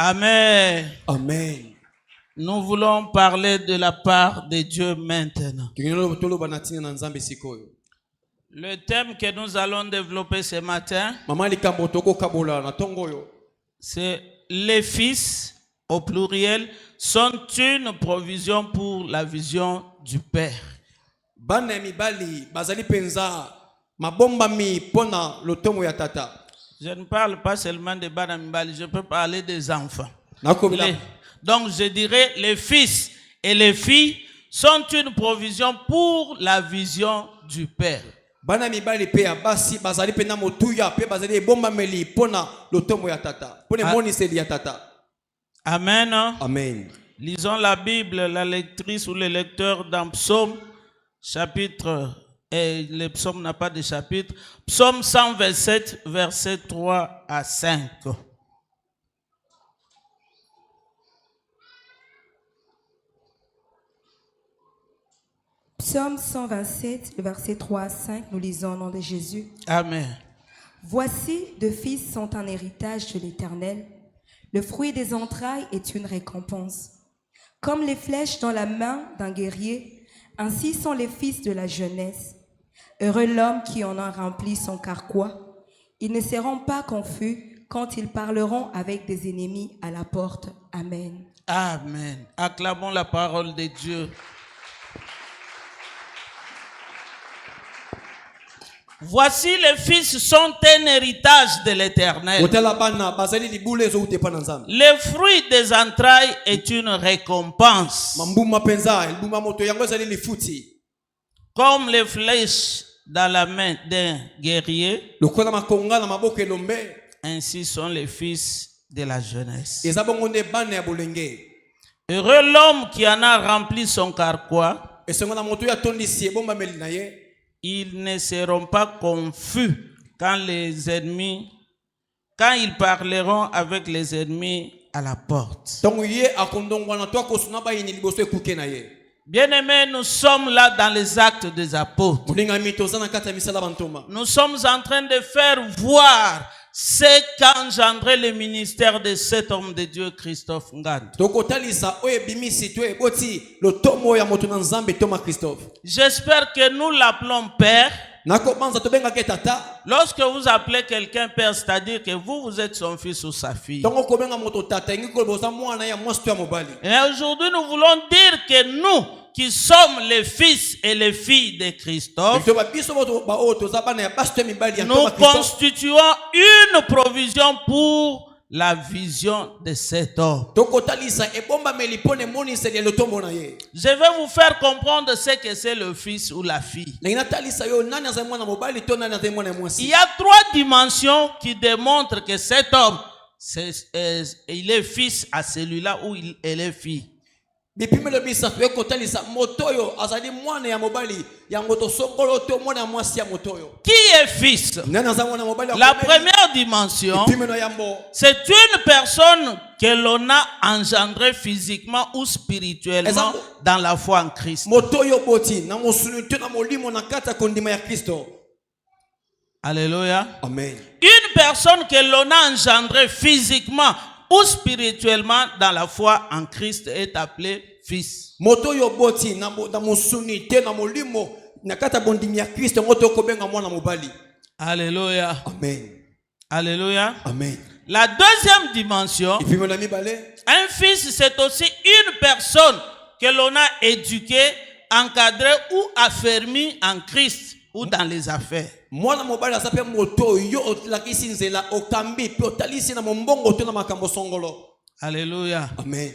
Amen. Amen. Nous voulons parler de la part de Dieu maintenant. Le thème que nous allons développer ce matin, c'est les fils, au pluriel, sont une provision pour la vision du Père. Je ne parle pas seulement de Bana Mibali, je peux parler des enfants. Donc je dirais les fils et les filles sont une provision pour la vision du Père. Amen. Amen. Lisons la Bible, la lectrice ou le lecteur dans Psaume, chapitre, et le psaume n'a pas de chapitre, Psaume 127, versets 3 à 5. Psaume 127, verset 3 à 5, nous lisons au nom de Jésus. Amen. Voici, deux fils sont un héritage de l'Éternel. Le fruit des entrailles est une récompense. Comme les flèches dans la main d'un guerrier, ainsi sont les fils de la jeunesse. Heureux l'homme qui en a rempli son carquois. Ils ne seront pas confus quand ils parleront avec des ennemis à la porte. Amen. Amen. Acclamons la parole de Dieu. Voici les fils sont un héritage de l'Éternel. Le fruit des entrailles est une récompense. Comme les flèches dans la main d'un guerrier, ainsi sont les fils de la jeunesse. Heureux l'homme qui en a rempli son carquois. Ils ne seront pas confus quand ils parleront avec les ennemis à la porte. Bien-aimés, nous sommes là dans les actes des apôtres. Nous sommes en train de faire voir ce qu'a engendré le ministère de cet homme de Dieu, Christophe Ngand. J'espère que nous l'appelons Père. Lorsque vous appelez quelqu'un Père, c'est-à-dire que vous êtes son fils ou sa fille. Et aujourd'hui, nous voulons dire que nous, qui sommes les fils et les filles de Christophe, nous constituons une provision pour la vision de cet homme. Je vais vous faire comprendre ce que c'est le fils ou la fille. Il y a 3 dimensions qui démontrent que cet homme, il est fils à celui-là où elle est fille. Qui est fils? La première dimension, c'est une personne que l'on a engendrée physiquement ou spirituellement dans la foi en Christ. Alléluia. Amen. Une personne que l'on a engendrée physiquement ou spirituellement dans la foi en Christ est appelé fils. Alléluia. Amen. Alléluia. Amen. La deuxième dimension, un fils, c'est aussi une personne que l'on a éduquée, encadrée ou affermie en Christ ou dans les affaires. Alléluia. Amen.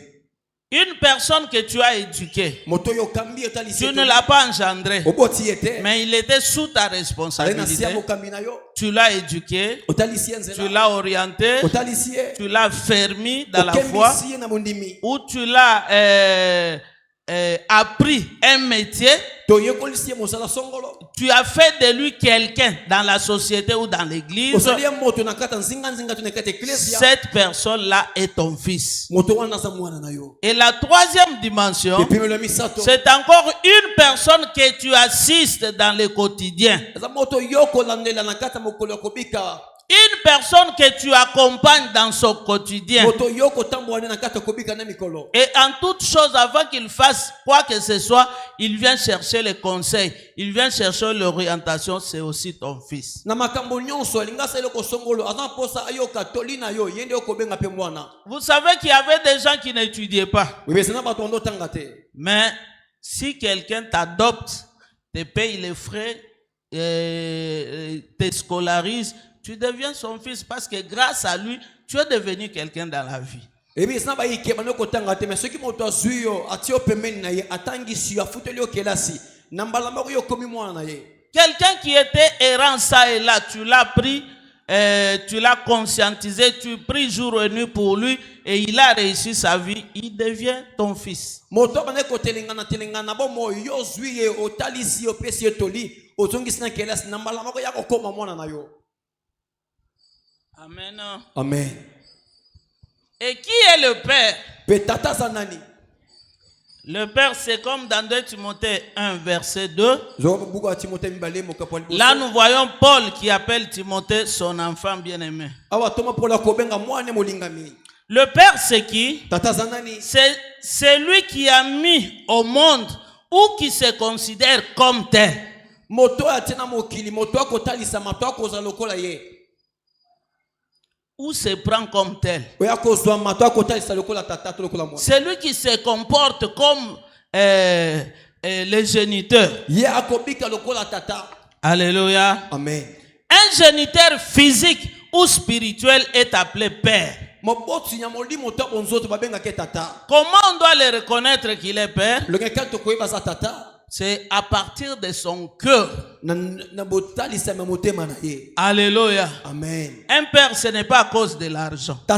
Une personne que tu as éduquée, tu ne l'as pas engendré, mais il était sous ta responsabilité. Tu l'as éduqué, tu l'as orienté, tu l'as fermé dans la foi, ou tu l'as appris un métier. Tu as fait de lui quelqu'un dans la société ou dans l'église. Cette personne-là est ton fils. Et la troisième dimension, c'est encore une personne que tu assistes dans le quotidien. Une personne que tu accompagnes dans son quotidien. Et en toute chose, avant qu'il fasse quoi que ce soit, il vient chercher les conseils. Il vient chercher l'orientation. C'est aussi ton fils. Vous savez qu'il y avait des gens qui n'étudiaient pas. Mais si quelqu'un t'adopte, te paye les frais, te scolarise, tu deviens son fils parce que grâce à lui, tu es devenu quelqu'un dans la vie. Quelqu'un qui était errant ça et là, tu l'as pris, tu l'as conscientisé, tu pries jour et nuit pour lui et il a réussi sa vie, il devient ton fils. Amen. Amen. Et qui est le Père? Le Père, c'est comme dans 2 Timothée 1, verset 2. Là, nous voyons Paul qui appelle Timothée son enfant bien-aimé. Le Père, c'est qui? C'est lui qui a mis au monde ou qui se considère comme tel. Ou se prend comme tel. C'est lui qui se comporte comme les géniteurs. Alléluia. Amen. Un géniteur physique ou spirituel est appelé père. Comment on doit le reconnaître qu'il est père? C'est à partir de son cœur. Alléluia. Amen. Un père, ce n'est pas à cause de l'argent. Un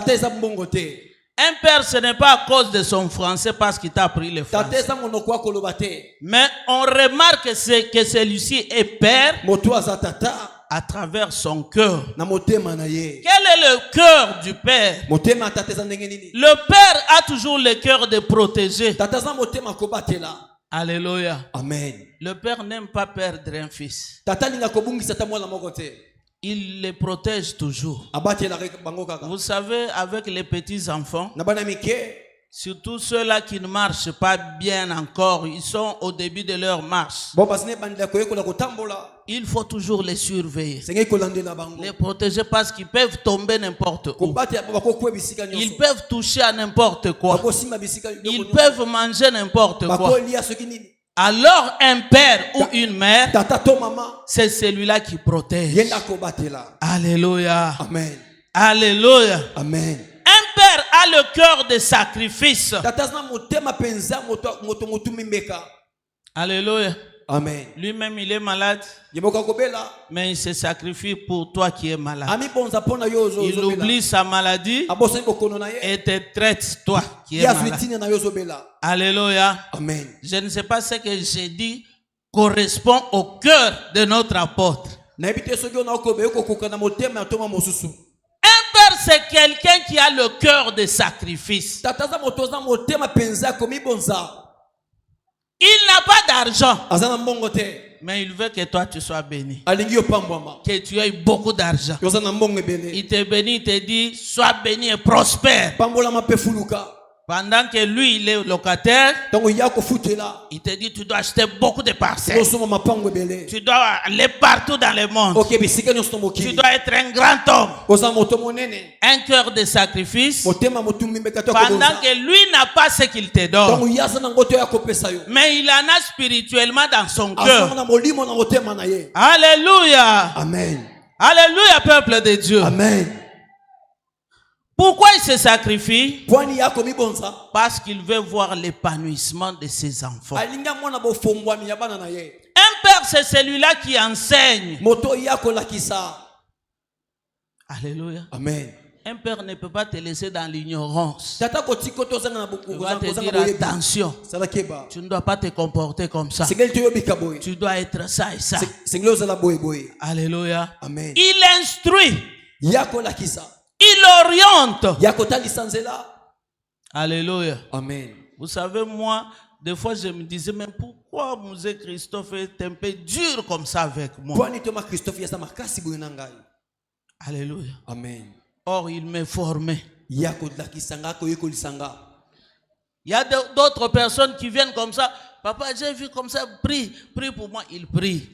père, ce n'est pas à cause de son français parce qu'il t'a appris le français. Mais on remarque que celui-ci est père à travers son cœur. Quel est le cœur du père? Le père a toujours le cœur de protéger. Alléluia. Amen. Le père n'aime pas perdre un fils. Il les protège toujours. Vous savez, avec les petits enfants, surtout ceux-là qui ne marchent pas bien encore, ils sont au début de leur marche. Il faut toujours les surveiller, les protéger parce qu'ils peuvent tomber n'importe où. Ils peuvent toucher à n'importe quoi. Ils peuvent manger n'importe quoi. Alors un père ou une mère, c'est celui-là qui protège. Alléluia. Amen. Alléluia. Amen. Un père a le cœur de sacrifice. Alléluia. Amen. Lui-même, il est malade, mais il se sacrifie pour toi qui es malade. Il oublie sa maladie et te traite toi qui es malade. Alléluia. Amen. Je ne sais pas ce que j'ai dit correspond au cœur de notre apôtre. Un père, c'est quelqu'un qui a le cœur de sacrifice. Il n'a pas d'argent, mais il veut que toi tu sois béni, que tu aies beaucoup d'argent. Il te bénit, il te dit sois béni et prospère. Pendant que lui il est locataire, il te dit tu dois acheter beaucoup de parcelles, tu dois aller partout dans le monde, tu dois être un grand homme, un cœur de sacrifice, pendant que lui n'a pas ce qu'il te donne, mais il en a spirituellement dans son cœur. Alléluia. Amen. Alléluia, peuple de Dieu. Amen. Pourquoi il se sacrifie? Parce qu'il veut voir l'épanouissement de ses enfants. Un père, c'est celui-là qui enseigne. Alléluia. Amen. Un père ne peut pas te laisser dans l'ignorance. Il va te dire attention. Tu ne dois pas te comporter comme ça. Tu dois être ça et ça. Alléluia. Amen. Il instruit. Il oriente. Alléluia. Amen. Vous savez, moi, des fois, je me disais, mais pourquoi Musée Christophe est un peu dur comme ça avec moi? Alléluia. Amen. Or, il m'est formé. Il y a d'autres personnes qui viennent comme ça. Papa, j'ai vu comme ça, prie pour moi. Il prie.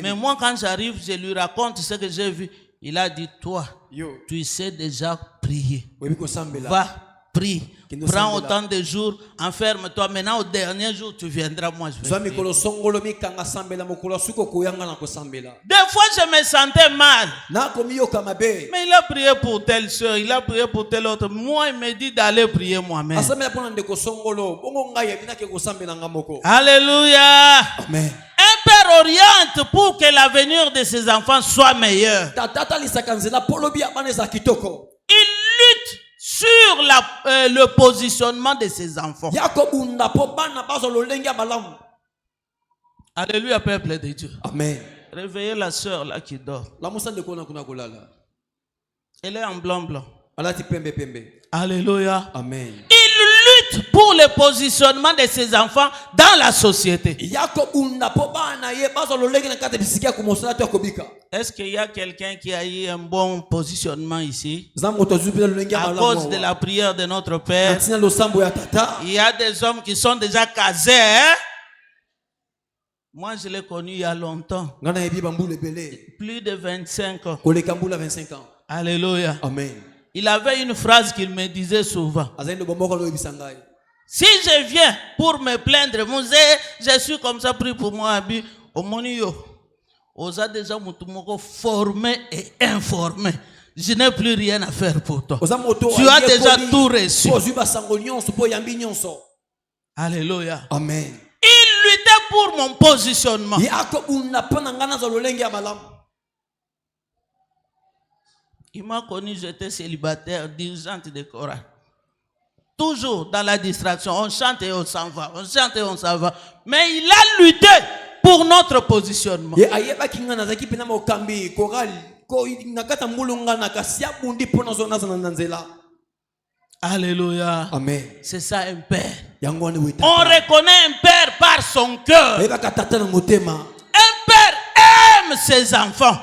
Mais moi, quand j'arrive, je lui raconte ce que j'ai vu. Il a dit, toi, tu sais déjà prier. Va, prie. Prends autant de jours, enferme-toi. Maintenant, au dernier jour, tu viendras. Moi, je vais prier. Des fois, je me sentais mal. Mais il a prié pour telle soeur, il a prié pour telle autre. Moi, il me dit d'aller prier moi-même. Alléluia. Amen. Un père oriente pour que l'avenir de ses enfants soit meilleur. Il lutte sur le positionnement de ses enfants. Alléluia, peuple de Dieu. Amen. Réveillez la sœur là qui dort. Elle est en blanc. Alléluia. Amen. Il lutte pour le positionnement de ses enfants dans la société. Est-ce qu'il y a quelqu'un qui a eu un bon positionnement ici? À cause de la prière de notre Père. Il y a des hommes qui sont déjà casés. Hein? Moi, je l'ai connu il y a longtemps. Plus de 25 ans. Alléluia. Amen. Il avait une phrase qu'il me disait souvent. Si je viens pour me plaindre, je suis comme ça, prie pour moi, au monio. On a déjà formé et informé. Je n'ai plus rien à faire pour toi. Tu as déjà tout reçu. Alléluia. Amen. Il luttait pour mon positionnement. Il m'a connu, j'étais célibataire, dirigeante de chorale. Toujours dans la distraction, on chante et on s'en va, on chante et on s'en va. Mais il a lutté pour notre positionnement. Alléluia. Amen. C'est ça un père. On reconnaît un père par son cœur. Un père aime ses enfants.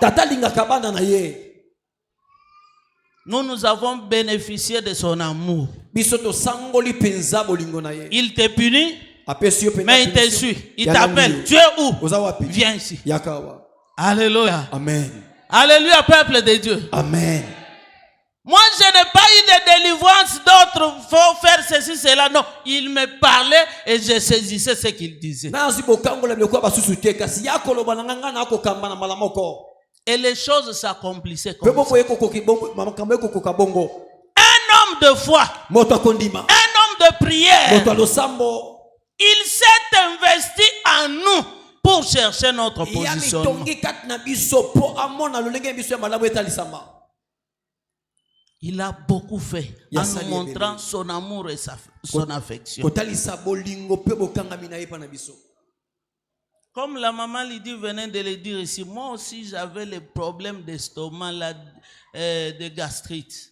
Nous avons bénéficié de son amour. Il te punit, mais il te suit. Il t'appelle. Tu es où? Viens ici. Alléluia. Amen. Alléluia, peuple de Dieu. Amen. Moi, je n'ai pas eu de délivrance d'autres. Faut faire ceci, cela. Non, il me parlait et je saisissais ce qu'il disait. Et les choses s'accomplissaient comme ça. Un homme de foi, un homme de prière, il s'est investi en nous pour chercher notre positionnement. Il a beaucoup fait en nous montrant son amour et son affection. Comme la maman Lydie venait de le dire ici, moi aussi j'avais les problèmes d'estomac, de gastrite.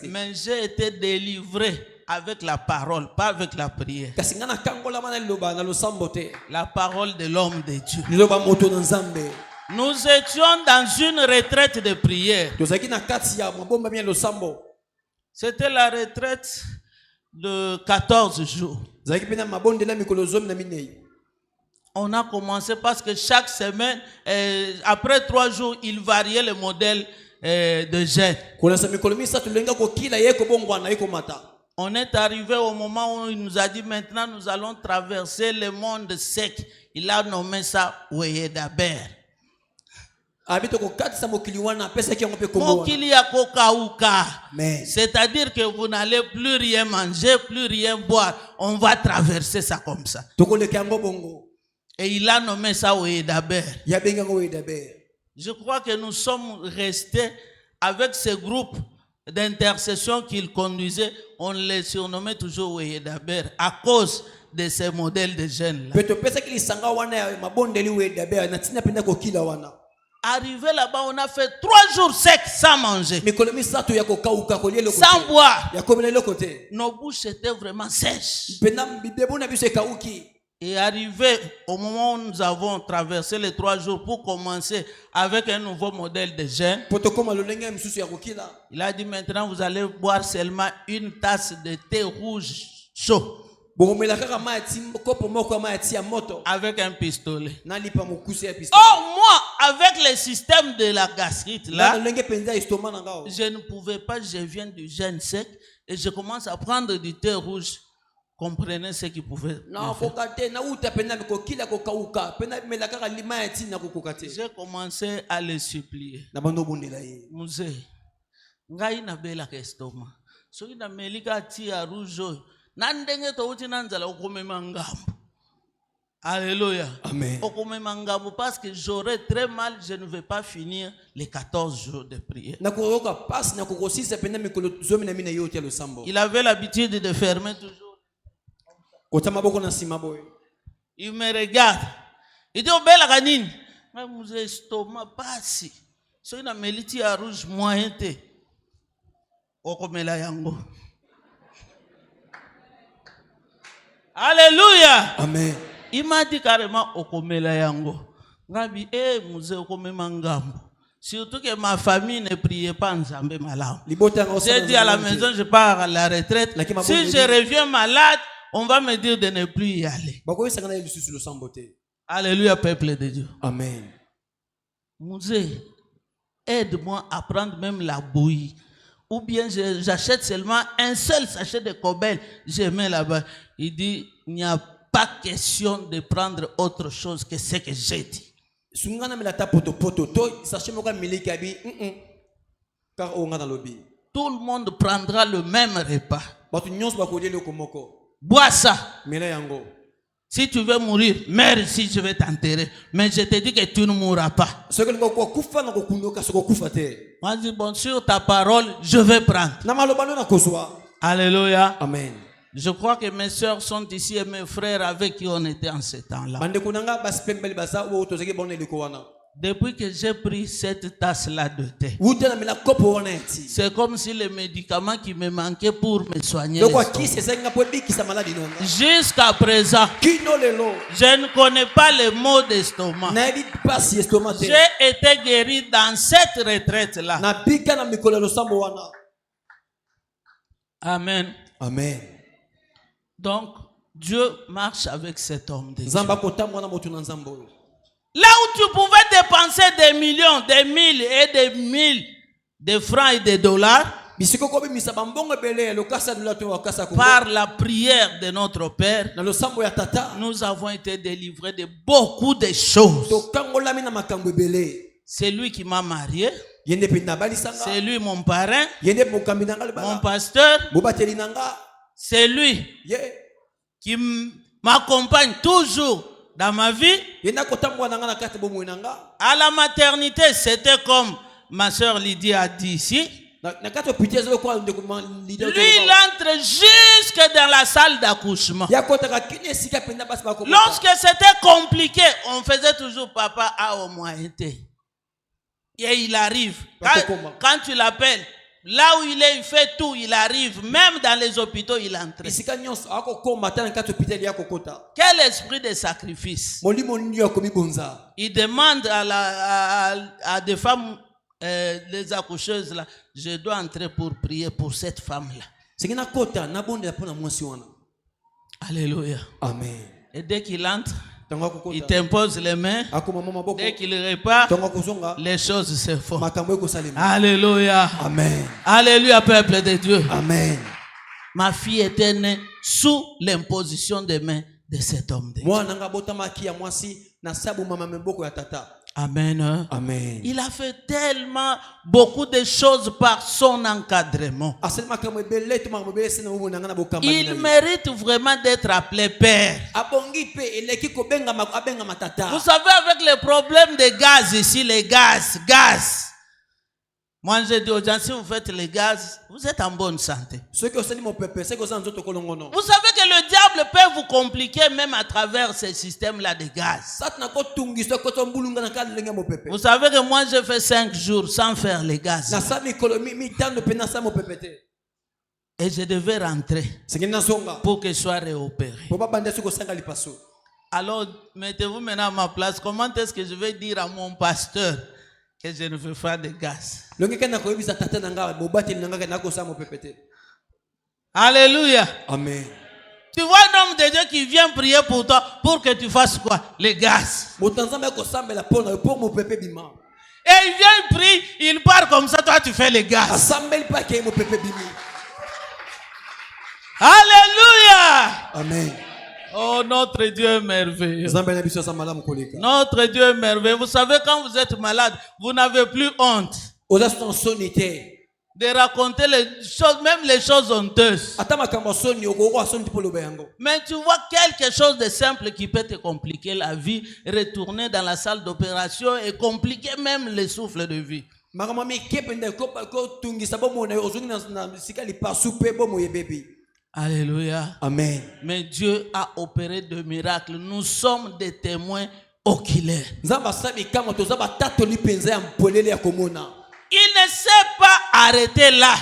Mais j'ai été délivré avec la parole, pas avec la prière. La parole de l'homme de Dieu. Nous étions dans une retraite de prière. C'était la retraite de 14 jours. On a commencé parce que chaque semaine, après 3 jours, il variait le modèle de jeûne. On est arrivé au moment où il nous a dit maintenant nous allons traverser le monde sec. Il a nommé ça Weyedaber. C'est-à-dire que vous n'allez plus rien manger, plus rien boire. On va traverser ça comme ça. Et il a nommé ça Weyedaber. Je crois que nous sommes restés avec ce groupe d'intercession qu'il conduisait. On les surnommait toujours Weyedaber à cause de ces modèles de jeunes là. Arrivé là-bas, on a fait 3 jours secs sans manger, sans boire. Nos bouches étaient vraiment sèches. est arrivé au moment où nous avons traversé les 3 jours pour commencer avec un nouveau modèle de jeûne. Il a dit maintenant vous allez boire seulement une tasse de thé rouge chaud. Avec un pistolet. Oh, moi, avec le système de la gastrite là, je ne pouvais pas, je viens du jeûne sec et je commence à prendre du thé rouge. Comprenez ce qu'il pouvait J'ai commencé à le supplier. Musée, ngai na bela kestoma. So ina melika tia rouge. Nandenge to uti nanzala okomema ngambo. Alléluia. Amen. Okomema ngambo parce que j'aurais très mal, je ne vais pas finir les 14 jours de prière. Il avait l'habitude de fermer toujours. Il me regarde. Il dit obela kanini. Mais mon estomac passe. So ina meliti ya rouge moyen te. Okomela yango. Alléluia. Amen. Il m'a dit carrément okomela yango. Ngabi musée okomema ngambo. Surtout que ma famille ne priait pas Nzambe malamu. J'ai dit à la maison je pars à la retraite. Si je reviens malade, on va me dire de ne plus y aller. Alléluia, peuple de Dieu. Amen. Musée, aide-moi à prendre même la bouillie. Ou bien j'achète seulement un seul sachet de cobel. Je mets là-bas. Il dit, il n'y a pas question de prendre autre chose que ce que j'ai dit. Tout le monde prendra le même repas. Bois ça. Si tu veux mourir, meurs ici, je vais t'enterrer. Mais je te dis que tu ne mourras pas. Moi, je dis, bon, sur ta parole, je vais prendre. Alléluia. Amen. Je crois que mes soeurs sont ici et mes frères avec qui on était en ce temps-là. Depuis que j'ai pris cette tasse-là de thé, c'est comme si les médicaments qui me manquaient pour me soigner. Jusqu'à présent, je ne connais pas le mot d'estomac. J'ai été guéri dans cette retraite-là. Amen. Amen. Donc, Dieu marche avec cet homme de Dieu. Là où tu pouvais dépenser des millions, des mille et des mille de francs et de dollars par la prière de notre Père, nous avons été délivrés de beaucoup de choses. C'est lui qui m'a marié. C'est lui mon parrain, mon pasteur. C'est lui qui m'accompagne toujours dans ma vie. À la maternité, c'était comme ma soeur Lydie a dit ici. Lui, il entre jusque dans la salle d'accouchement. Lorsque c'était compliqué, on faisait toujours papa a au moins été. Et il arrive. Quand tu l'appelles, là où il est, il fait tout, il arrive. Même dans les hôpitaux, il entre. Quel esprit de sacrifice. Il demande à des femmes, les accoucheuses, là, je dois entrer pour prier pour cette femme-là. Alléluia. Amen. Et dès qu'il entre, il t'impose les mains. Dès qu'il repart, les choses se font. Alléluia. Amen. Alléluia, peuple de Dieu. Amen. Ma fille était née sous l'imposition des mains de cet homme de Dieu. Amen. Amen. Il a fait tellement beaucoup de choses par son encadrement. Il mérite vraiment d'être appelé père. Vous savez, avec les problèmes de gaz ici, les gaz. Moi, je dis aux gens, si vous faites les gaz, vous êtes en bonne santé. Vous savez que le diable peut vous compliquer même à travers ce système-là de gaz. Vous savez que moi, je fais 5 jours sans faire les gaz. Et je devais rentrer pour que je sois réopéré. Alors, mettez-vous maintenant à ma place. Comment est-ce que je vais dire à mon pasteur que je ne veux pas de gaz? Alléluia. Amen. Tu vois un homme de Dieu qui vient prier pour toi pour que tu fasses quoi? Les gaz. Et il vient, il prie, il part comme ça, toi tu fais les gaz. Alléluia. Amen. Oh, notre Dieu est merveilleux. Notre Dieu est merveilleux. Vous savez, quand vous êtes malade, vous n'avez plus honte de raconter les choses, même les choses honteuses. Mais tu vois quelque chose de simple qui peut te compliquer la vie, retourner dans la salle d'opération et compliquer même le souffle de vie. Alléluia. Amen. Mais Dieu a opéré de miracles. Nous sommes des témoins oculaires. Il ne s'est pas arrêté là.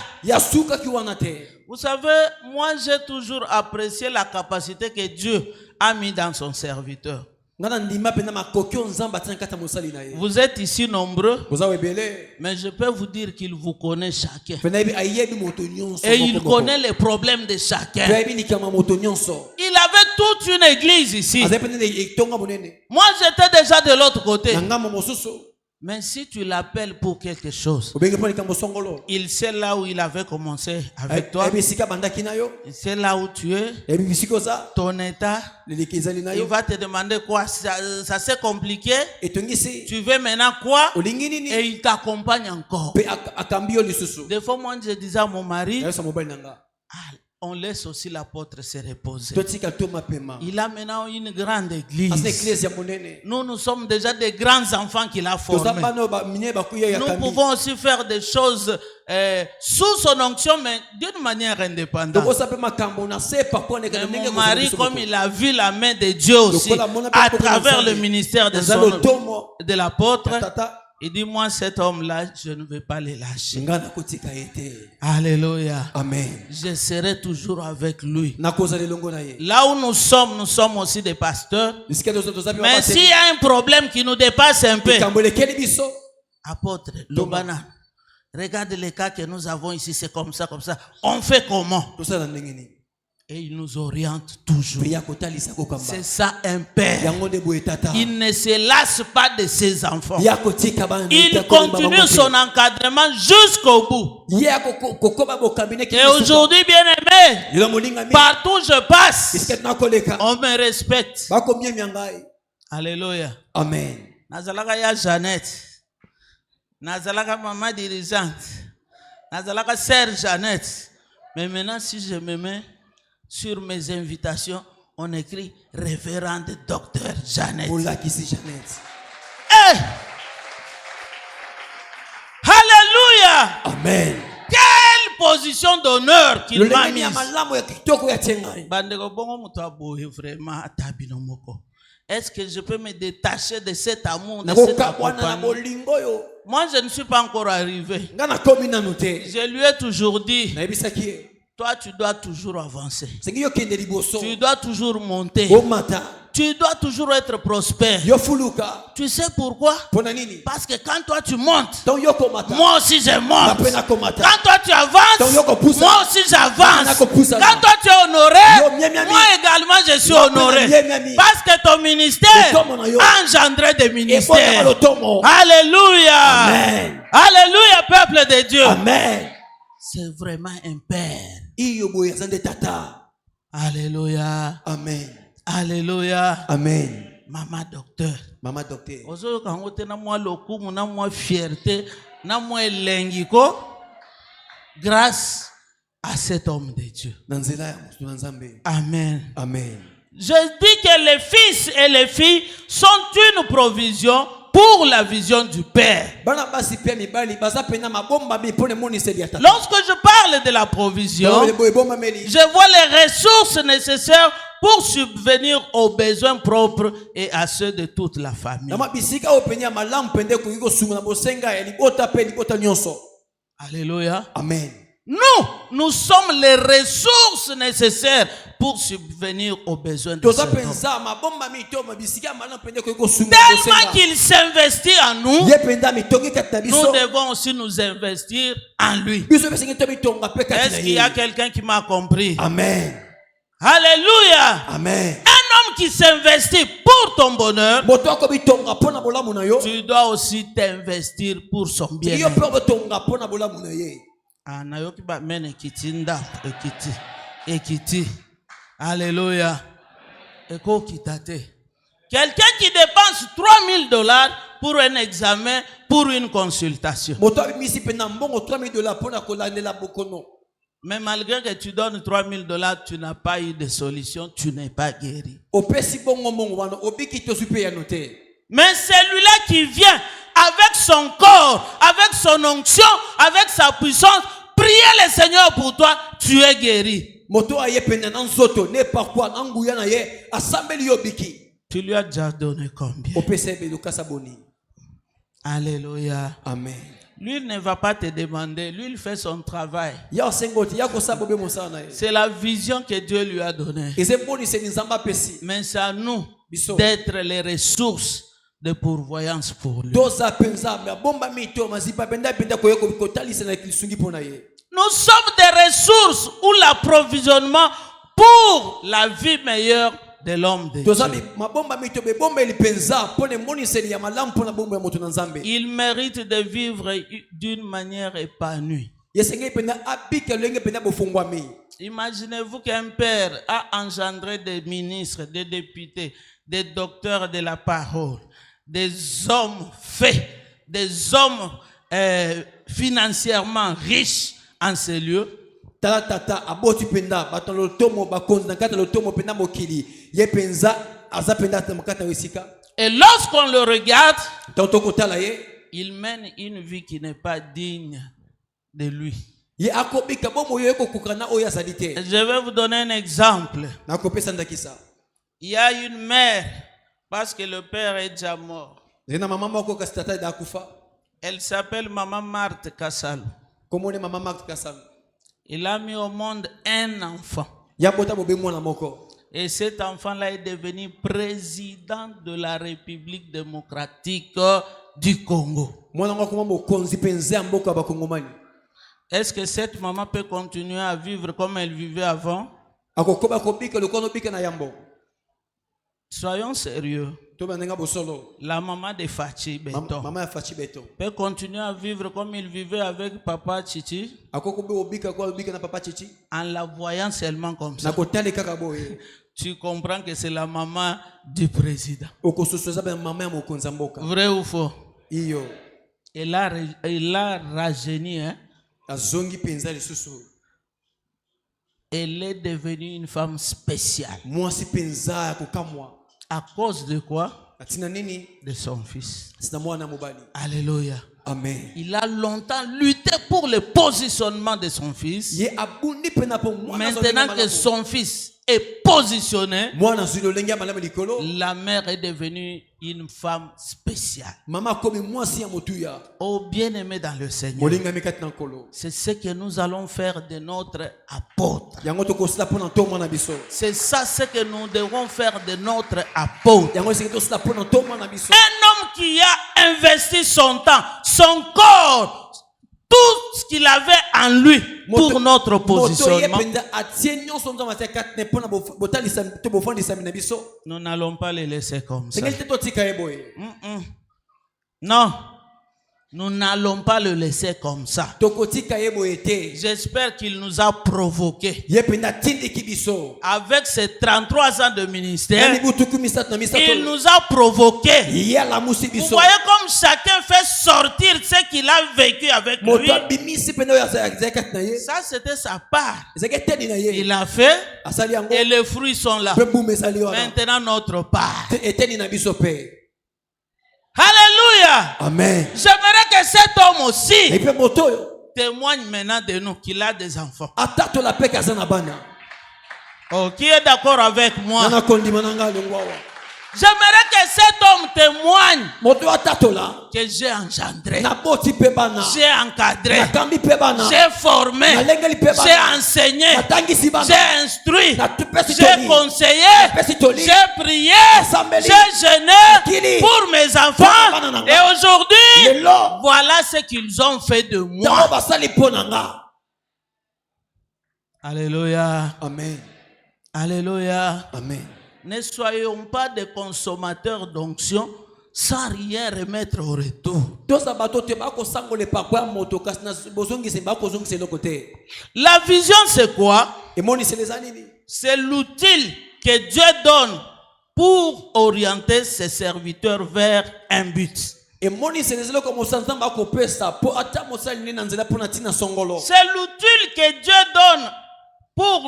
Vous savez, moi j'ai toujours apprécié la capacité que Dieu a mis dans son serviteur. Vous êtes ici nombreux, mais je peux vous dire qu'il vous connaît chacun. Et il connaît les problèmes de chacun. Il avait toute une église ici. Moi j'étais déjà de l'autre côté. Mais si tu l'appelles pour quelque chose, il sait là où il avait commencé avec toi. Il sait là où tu es, ton état. Il va te demander quoi. Ça c'est compliqué. Tu veux maintenant quoi? Et il t'accompagne encore. Des fois, moi je disais à mon mari, on laisse aussi l'apôtre se reposer. Il a maintenant une grande église. Nous sommes déjà des grands enfants qu'il a formés. Nous pouvons aussi faire des choses sous son onction, mais d'une manière indépendante. Mon mari, comme il a vu la main de Dieu aussi, à travers le ministère de l'apôtre, il dit, moi, cet homme-là, je ne vais pas le lâcher. Alléluia. Amen. Je serai toujours avec lui. Là où nous sommes aussi des pasteurs. Mais s'il y a un problème qui nous dépasse un peu, apôtre, Lobana, regarde les cas que nous avons ici, c'est comme ça, comme ça. On fait comment? Et il nous oriente toujours. C'est ça un père. Il ne se lasse pas de ses enfants. Il continue son encadrement jusqu'au bout. Et aujourd'hui, bien aimé, partout où je passe, on me respecte. Alléluia. Amen. Nazalaka ya Jeannette. Nazalaka maman dirigeante. Nazalaka sœur Jeannette. Mais maintenant, si je me mets sur mes invitations, on écrit révérende docteur Jeannette. Hey! Alléluia! Amen. Quelle position d'honneur qu'il m'a mise. Est-ce que je peux me détacher de cet amour, de cet accompagnement? Moi, je ne suis pas encore arrivé. Je lui ai toujours dit, toi, tu dois toujours avancer. Tu dois toujours monter. Tu dois toujours être prospère. Tu sais pourquoi? Parce que quand toi tu montes, moi aussi je monte. Quand toi tu avances, moi aussi j'avance. Quand toi tu es honoré, moi également je suis honoré. Parce que ton ministère a engendré des ministères. Alléluia. Amen. Alléluia, peuple de Dieu. Amen. C'est vraiment un père. Alléluia. Amen. Alléluia. Amen. Maman docteur. Maman docteur. Ozo kangote na moi lokumu na moi fierté na moi lengiko grâce à cet homme de Dieu. Amen. Amen. Je dis que les fils et les filles sont une provision pour la vision du Père. Lorsque je parle de la provision, je vois les ressources nécessaires pour subvenir aux besoins propres et à ceux de toute la famille. Alléluia. Amen. Nous sommes les ressources nécessaires pour subvenir aux besoins de Tellement qu'il s'investit en nous, nous devons aussi nous investir en lui. Est-ce qu'il y a quelqu'un qui m'a compris? Amen. Alléluia. Amen. Un homme qui s'investit pour ton bonheur, tu dois aussi t'investir pour son bien-être. Alléluia. Quelqu'un qui dépense $3,000 pour un examen, pour une consultation. Mais malgré que tu donnes $3,000, tu n'as pas eu de solution, tu n'es pas guéri. Mais celui-là qui vient avec son corps, avec son onction, avec sa puissance, prier le Seigneur pour toi, tu es guéri. Tu lui as déjà donné combien? Alléluia. Amen. Lui ne va pas te demander, lui il fait son travail. C'est la vision que Dieu lui a donnée. Mais c'est à nous d'être les ressources de pourvoyance pour lui. Nous sommes des ressources ou l'approvisionnement pour la vie meilleure de l'homme de Dieu. Il mérite de vivre d'une manière épanouie. Imaginez-vous qu'un père a engendré des ministres, des députés, des docteurs de la parole, des hommes faits, des hommes financièrement riches en ces lieux. Et lorsqu'on le regarde, il mène une vie qui n'est pas digne de lui. Je vais vous donner un exemple. Il y a une mère, parce que le père est déjà mort. Elle s'appelle Maman Marthe Kassalou. Il a mis au monde un enfant. Et cet enfant-là est devenu président de la République démocratique du Congo. Est-ce que cette maman peut continuer à vivre comme elle vivait avant? Soyons sérieux. La maman de Fachi Beton peut continuer à vivre comme il vivait avec Papa Chichi en la voyant seulement comme ça. Tu comprends que c'est la maman du président. Vrai ou faux? Elle a rajeuni. Elle est devenue une femme spéciale. À cause de quoi? De son fils. Alléluia. Amen. Il a longtemps lutté pour le positionnement de son fils. Maintenant que son fils est positionné, la mère est devenue une femme spéciale. Oh bien-aimé dans le Seigneur, c'est ce que nous allons faire de notre apôtre. C'est ça ce que nous devons faire de notre apôtre. Un homme qui a investi son temps, son corps, tout ce qu'il avait en lui pour notre positionnement. Nous n'allons pas les laisser comme ça. Non. Nous n'allons pas le laisser comme ça. J'espère qu'il nous a provoqués. Avec ses 33 ans de ministère, il nous a provoqués. Vous voyez comme chacun fait sortir ce qu'il a vécu avec lui. Ça, c'était sa part. Il a fait et les fruits sont là. Maintenant, notre part. Alléluia. Amen. J'aimerais que cet homme aussi témoigne maintenant de nous qu'il a des enfants. Oh, qui est d'accord avec moi? J'aimerais que cet homme témoigne que j'ai engendré, j'ai encadré, j'ai formé, j'ai enseigné, j'ai instruit, j'ai conseillé, j'ai prié, j'ai jeûné pour mes enfants. Et aujourd'hui, voilà ce qu'ils ont fait de moi. Alléluia. Amen. Alléluia. Amen. Ne soyons pas des consommateurs d'onction sans rien remettre au retour. La vision, c'est quoi? C'est l'outil que Dieu donne pour orienter ses serviteurs vers un but. C'est l'outil que Dieu donne pour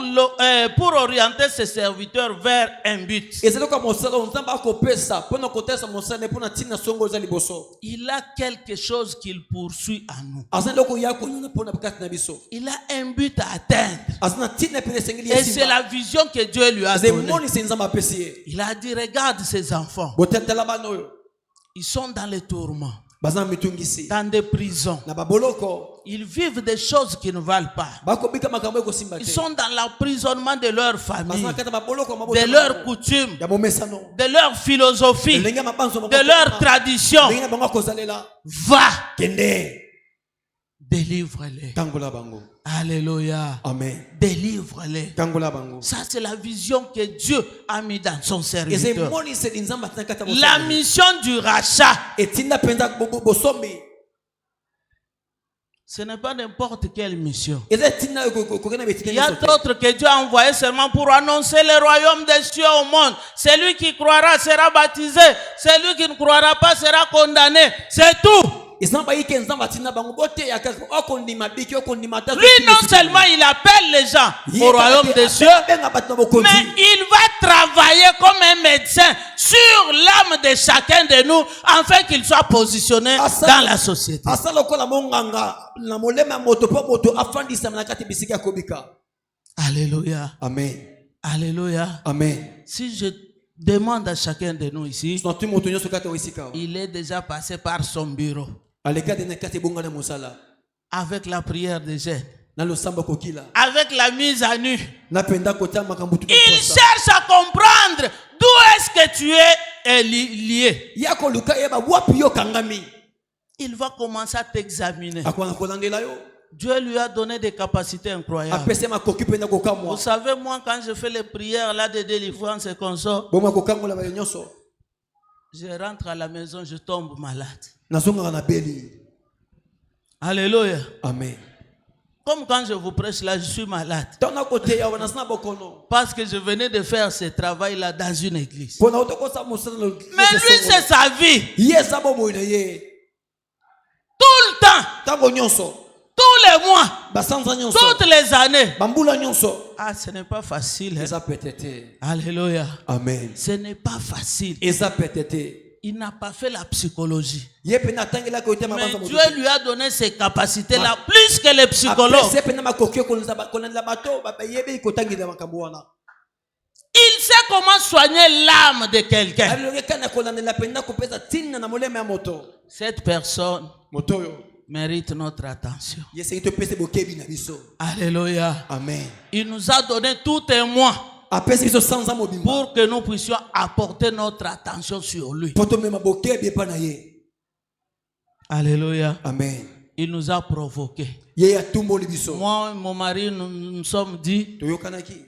orienter ses serviteurs vers un but. Il a quelque chose qu'il poursuit à nous. Il a un but à atteindre. Et c'est la vision que Dieu lui a donnée. Il a dit, regarde ces enfants. Ils sont dans les tourments, dans des prisons. Ils vivent des choses qui ne valent pas. Ils sont dans l'emprisonnement de leur famille, de leurs coutumes, de leur philosophie, de leur tradition. Va, délivre-les. Alléluia. Amen. Délivre-les. Ça, c'est la vision que Dieu a mis dans son serviteur. La mission du rachat. Ce n'est pas n'importe quelle mission. Il y a d'autres que Dieu a envoyés seulement pour annoncer le royaume des cieux au monde. Celui qui croira sera baptisé. Celui qui ne croira pas sera condamné. C'est tout. Lui, non seulement il appelle les gens au royaume des cieux, mais il va travailler comme un médecin sur l'âme de chacun de nous afin qu'il soit positionné dans la société. Alléluia. Amen. Alléluia. Amen. Si je demande à chacun de nous ici, il est déjà passé par son bureau avec la prière des jeunes, avec la mise à nu. Il cherche à comprendre d'où est-ce que tu es lié. Il va commencer à t'examiner. Dieu lui a donné des capacités incroyables. Vous savez, moi, quand je fais les prières là de délivrance et consort, je rentre à la maison, je tombe malade. Alléluia. Amen. Comme quand je vous prêche là, je suis malade. Parce que je venais de faire ce travail-là dans une église. Mais lui, c'est sa vie. Tout le temps. Tous les mois. Toutes les années. Ah, ce n'est pas facile. Hein? Alléluia. Amen. Ce n'est pas facile. Il n'a pas fait la psychologie. Mais Dieu lui a donné ces capacités-là plus que les psychologues. Il sait comment soigner l'âme de quelqu'un. Cette personne mérite notre attention. Alléluia. Amen. Il nous a donné tout un mois pour que nous puissions apporter notre attention sur lui. Alléluia. Amen. Il nous a provoqués. Moi et mon mari, nous sommes dit,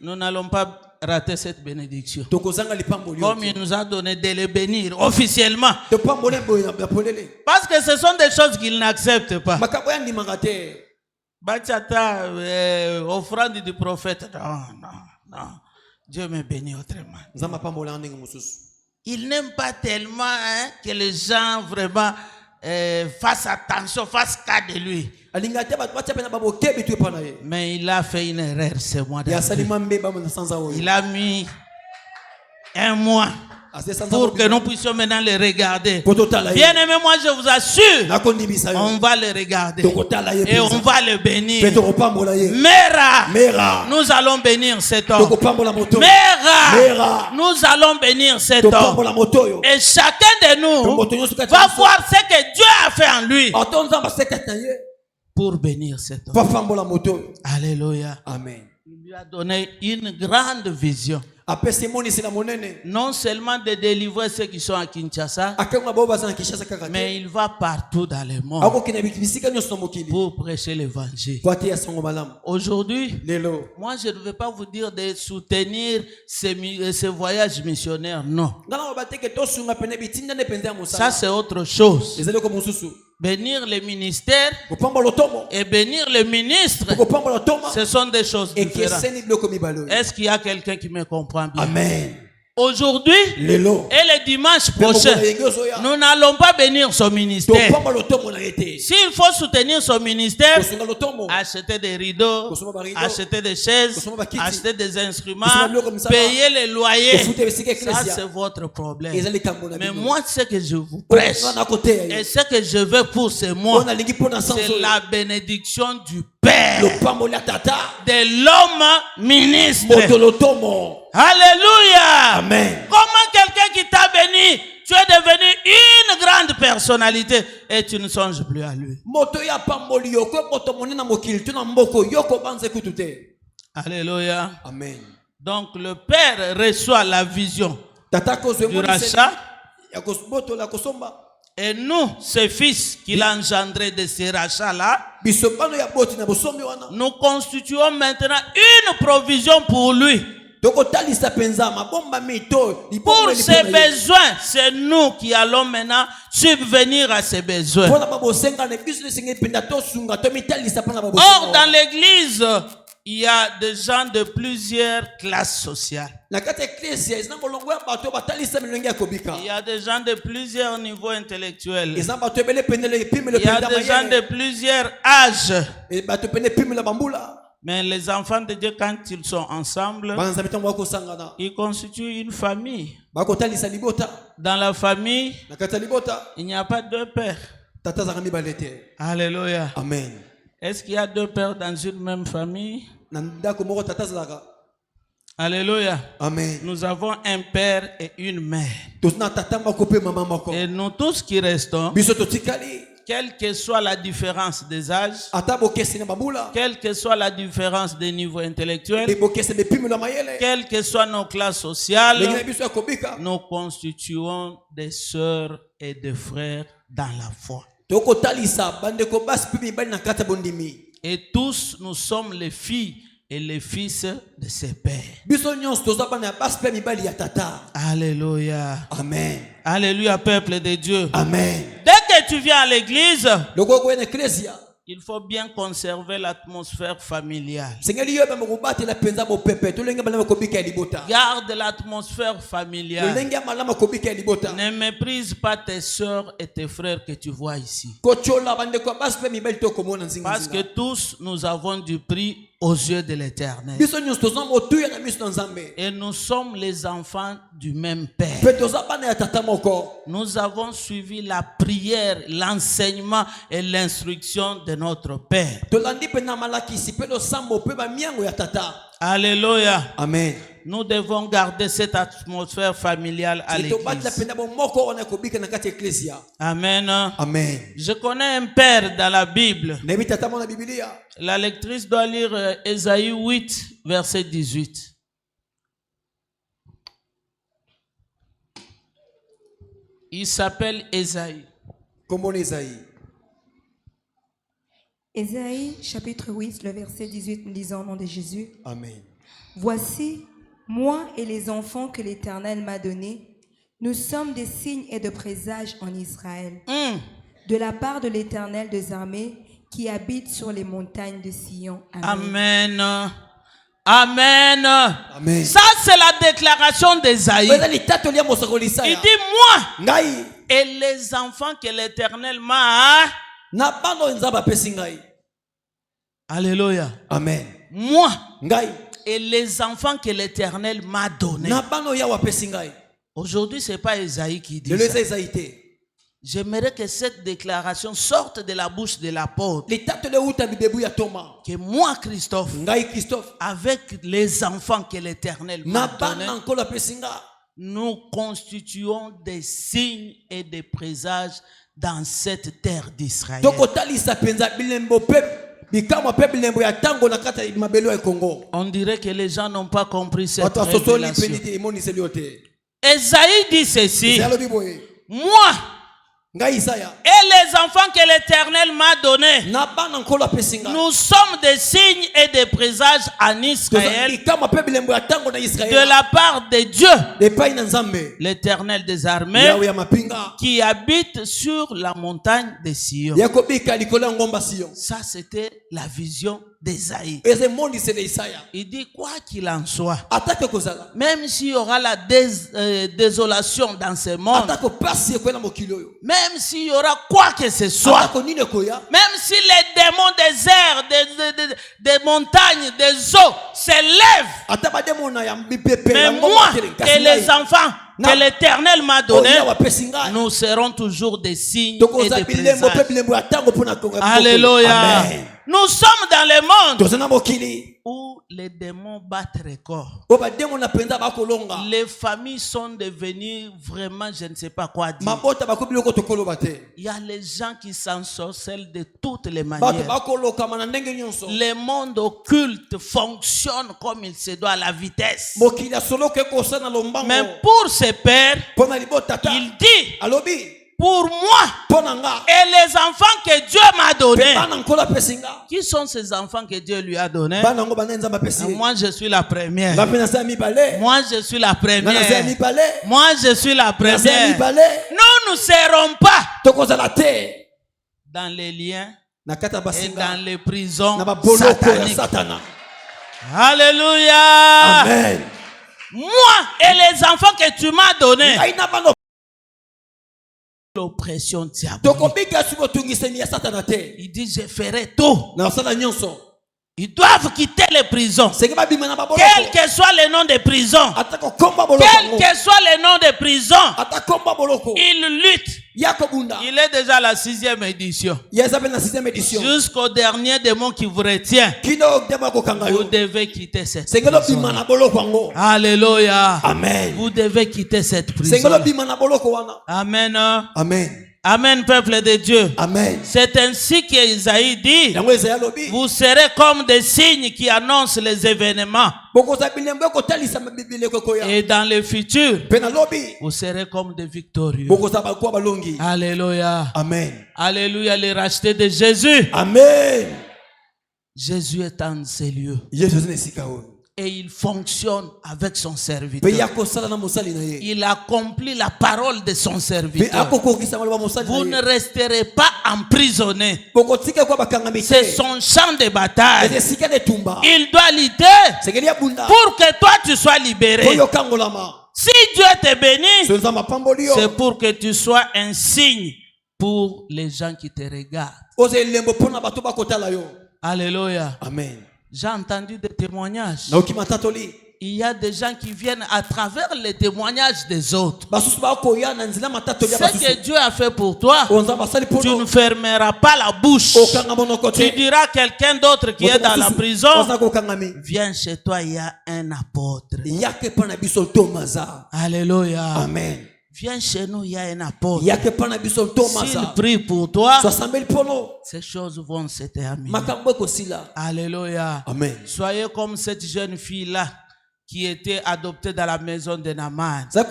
nous n'allons pas rater cette bénédiction. Comme il nous a donné de les bénir officiellement. Parce que ce sont des choses qu'il n'accepte pas. Bachata, offrande du prophète. Non. Dieu me bénit autrement. Il n'aime pas tellement que les gens vraiment fassent attention, fassent cas de lui. Mais il a fait une erreur ce mois. Il a mis un mois pour que nous puissions maintenant les regarder. Bien aimé, moi je vous assure, on va les regarder et on va les bénir. Mera, nous allons bénir cet homme. Mera, nous allons bénir cet homme. Et chacun de nous va voir ce que Dieu a fait en lui pour bénir cet homme. Alléluia. Amen. Il lui a donné une grande vision. Non seulement de délivrer ceux qui sont à Kinshasa, mais il va partout dans le monde pour prêcher l'évangile. Aujourd'hui, moi je ne veux pas vous dire de soutenir ces voyages missionnaires, non. Ça c'est autre chose. Bénir les ministères et bénir les ministres, ce sont des choses différentes. Est-ce qu'il y a quelqu'un qui me comprend bien? Amen. Aujourd'hui et le dimanche prochain, nous n'allons pas bénir son ministère. S'il faut soutenir son ministère, acheter des rideaux, acheter des chaises, acheter des instruments, payer les loyers, ça c'est votre problème. Mais moi, ce que je vous prêche et ce que je veux pour ce mois, c'est la bénédiction du Père, de l'homme ministre. Alléluia. Amen. Comment quelqu'un qui t'a béni, tu es devenu une grande personnalité et tu ne songes plus à lui. Alléluia. Amen. Donc le Père reçoit la vision du rachat. Et nous, ses fils qu'il a engendrés de ces rachats-là, nous constituons maintenant une provision pour lui. Pour ses besoins, c'est nous qui allons maintenant subvenir à ses besoins. Or, dans l'église, il y a des gens de plusieurs classes sociales. Il y a des gens de plusieurs niveaux intellectuels. Il y a des gens de plusieurs âges. Mais les enfants de Dieu, quand ils sont ensemble, ils constituent une famille. Dans la famille, il n'y a pas deux pères. Alléluia. Amen. Est-ce qu'il y a deux pères dans une même famille? Alléluia. Amen. Nous avons un père et une mère. Et nous tous qui restons, quelle que soit la différence des âges, quelle que soit la différence des niveaux intellectuels, quelles que soient nos classes sociales, nous constituons des sœurs et des frères dans la foi. Et tous nous sommes les filles et les fils de ses pères. Alléluia. Amen. Alléluia, peuple de Dieu. Amen. Dès que tu viens à l'église, il faut bien conserver l'atmosphère familiale. Garde l'atmosphère familiale. Ne méprise pas tes soeurs et tes frères que tu vois ici. Parce que tous nous avons du prix aux yeux de l'Éternel. Et nous sommes les enfants du même Père. Nous avons suivi la prière, l'enseignement et l'instruction de notre Père. Alléluia. Amen. Nous devons garder cette atmosphère familiale à l'église. Amen. Amen. Je connais un père dans la Bible. La lectrice doit lire Ésaïe 8, verset 18. Il s'appelle Ésaïe. Comment Ésaïe? Ésaïe, chapitre 8, le verset 18, nous lisons au nom de Jésus. Amen. Voici, moi et les enfants que l'Éternel m'a donnés, nous sommes des signes et de présages en Israël. De la part de l'Éternel des armées qui habite sur les montagnes de Sion. Amen. Amen. Amen. Ça, c'est la déclaration d'Ésaïe. Il dit, moi et les enfants que l'Éternel m'a. Alléluia. Amen. Moi et les enfants que l'Éternel m'a donnés. Aujourd'hui, ce n'est pas Esaïe qui dit ça. J'aimerais que cette déclaration sorte de la bouche de l'apôtre. Que moi, Christophe, avec les enfants que l'Éternel m'a donnés, nous constituons des signes et des présages dans cette terre d'Israël. On dirait que les gens n'ont pas compris cette révélation. Esaïe dit ceci: moi et les enfants que l'Éternel m'a donnés, nous sommes des signes et des présages en Israël de la part de Dieu, l'Éternel des armées, qui habite sur la montagne de Sion. Ça, c'était la vision d'Esaïe. Il dit, quoi qu'il en soit, même s'il y aura la désolation dans ce monde, même s'il y aura quoi que ce soit, même si les démons des airs, des montagnes, des eaux s'élèvent, mais moi et les enfants que l'Éternel m'a donné, nous serons toujours des signes et des présages. Alléluia. Nous sommes dans le monde où les démons battent record. Les familles sont devenues vraiment, je ne sais pas quoi dire. Il y a les gens qui s'ensorcellent de toutes les manières. Le monde occulte fonctionne comme il se doit à la vitesse. Mais pour ses pères, il dit: pour moi et les enfants que Dieu m'a donnés. Qui sont ces enfants que Dieu lui a donnés? Moi je suis la première. Moi je suis la première. Moi je suis la première. Nous ne serons pas dans les liens et dans les prisons sataniques. Alléluia. Amen. Moi et les enfants que tu m'as donnés, l'oppression diabolique. Il dit: je ferai tout. Ils doivent quitter les prisons. Quel que soit le nom des prisons, quel que soit le nom des prisons, ils luttent. Il est déjà à la 6e édition. Jusqu'au dernier démon qui vous retient, vous devez quitter cette prison. Alléluia. Amen. Vous devez quitter cette prison. Amen. Amen. Amen, peuple de Dieu. Amen. C'est ainsi qu'Isaïe dit: vous serez comme des signes qui annoncent les événements. Et dans le futur, vous serez comme des victorieux. Alléluia. Amen. Alléluia, les rachetés de Jésus. Amen. Jésus est en ces lieux. Et il fonctionne avec son serviteur. Il accomplit la parole de son serviteur. Vous ne resterez pas emprisonné. C'est son champ de bataille. Il doit lutter pour que toi tu sois libéré. Si Dieu te bénit, c'est pour que tu sois un signe pour les gens qui te regardent. Alléluia. Amen. J'ai entendu des témoignages. Il y a des gens qui viennent à travers les témoignages des autres. Ce que Dieu a fait pour toi, tu ne fermeras pas la bouche. Tu diras à quelqu'un d'autre qui est dans la prison: viens chez toi, il y a un apôtre. Alléluia. Amen. Viens chez nous, il y a un apôtre. S'il prie pour toi, ces choses vont se terminer. Alléluia. Amen. Soyez comme cette jeune fille-là qui était adoptée dans la maison de Naaman. Elle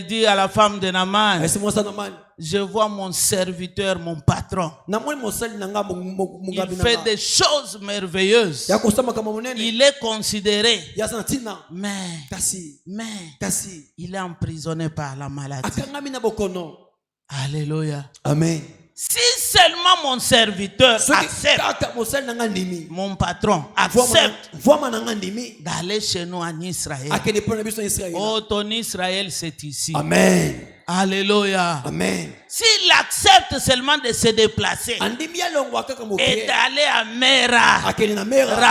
dit à la femme de Naaman: je vois mon serviteur, mon patron. Il fait des choses merveilleuses. Il est considéré. Mais il est emprisonné par la maladie. Alléluia. Amen. Si seulement mon serviteur accepte, mon patron accepte d'aller chez nous en Israël. Oh, ton Israël, c'est ici. Amen. Alléluia. Amen. S'il accepte seulement de se déplacer et d'aller à Mera,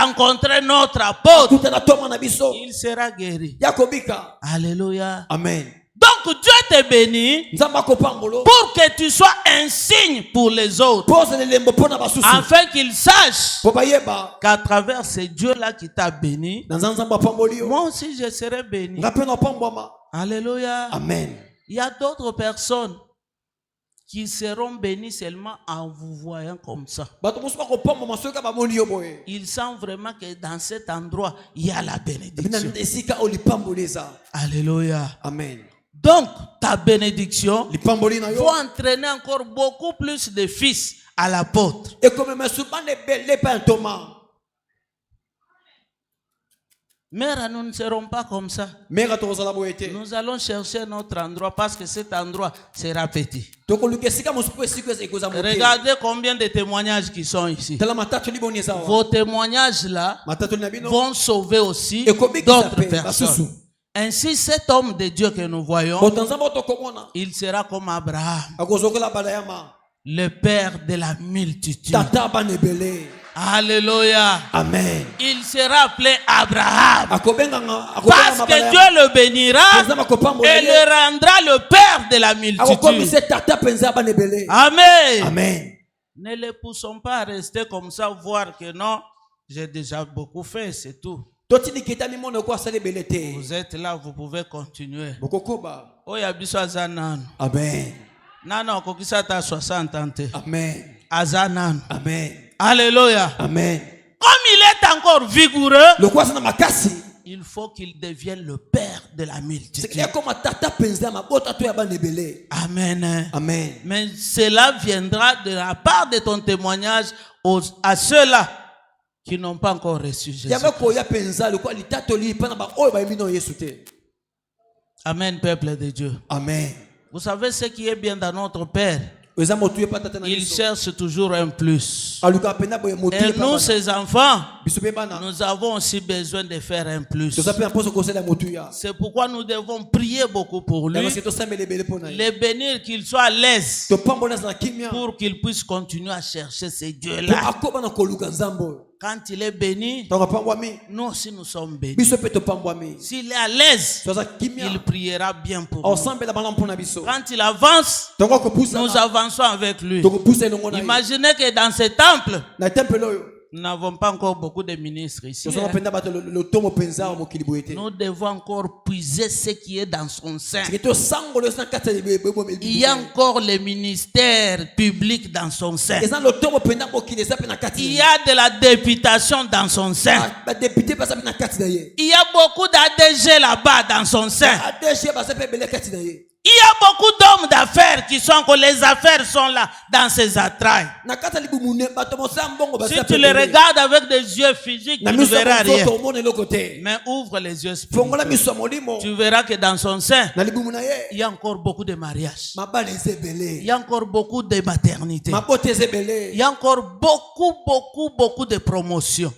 rencontrer notre apôtre, il sera guéri. Alléluia. Amen. Donc Dieu te bénit pour que tu sois un signe pour les autres, afin qu'ils sachent qu'à travers ce Dieu-là qui t'a béni, moi aussi je serai béni. Alléluia. Amen. Il y a d'autres personnes qui seront bénis seulement en vous voyant comme ça. Ils sentent vraiment que dans cet endroit, il y a la bénédiction. Alléluia. Amen. Donc, ta bénédiction va entraîner encore beaucoup plus de fils à l'apôtre. Mère, nous ne serons pas comme ça. Nous allons chercher notre endroit parce que cet endroit sera petit. Regardez combien de témoignages qui sont ici. Vos témoignages là vont sauver aussi d'autres personnes. Ainsi, cet homme de Dieu que nous voyons, il sera comme Abraham, le père de la multitude. Alléluia. Amen. Il sera appelé Abraham. Parce que Dieu le bénira et le rendra le père de la multitude. Amen. Amen. Ne les poussons pas à rester comme ça, voir que non, j'ai déjà beaucoup fait, c'est tout. Vous êtes là, vous pouvez continuer. Amen. Nana kokisa ta 60 ans. Amen. Azanan. Amen. Alléluia. Amen. Comme il est encore vigoureux, il faut qu'il devienne le père de la multitude. Amen. Amen. Mais cela viendra de la part de ton témoignage à ceux-là qui n'ont pas encore reçu Jésus. Amen, peuple de Dieu. Amen. Vous savez ce qui est bien dans notre Père? Il cherche toujours un plus. Et nous, ses enfants, nous avons aussi besoin de faire un plus. C'est pourquoi nous devons prier beaucoup pour lui, les bénir, qu'il soit à l'aise, pour qu'il puisse continuer à chercher ces dieux-là. Quand il est béni, nous aussi nous sommes bénis. S'il est à l'aise, il priera bien pour nous. Quand il avance, nous avançons avec lui. Imaginez que dans ce temple, nous n'avons pas encore beaucoup de ministres ici. Nous devons encore puiser ce qui est dans son sein. Il y a encore les ministères publics dans son sein. Il y a de la députation dans son sein. Il y a beaucoup d'ADG là-bas dans son sein. Il y a beaucoup d'hommes d'affaires qui sont que les affaires sont là dans ses entrailles. Si tu les regardes avec des yeux physiques, tu ne verras rien. Mais ouvre les yeux spirituels. Tu verras que dans son sein, il y a encore beaucoup de mariages. Il y a encore beaucoup de maternité. Il y a encore beaucoup de promotions.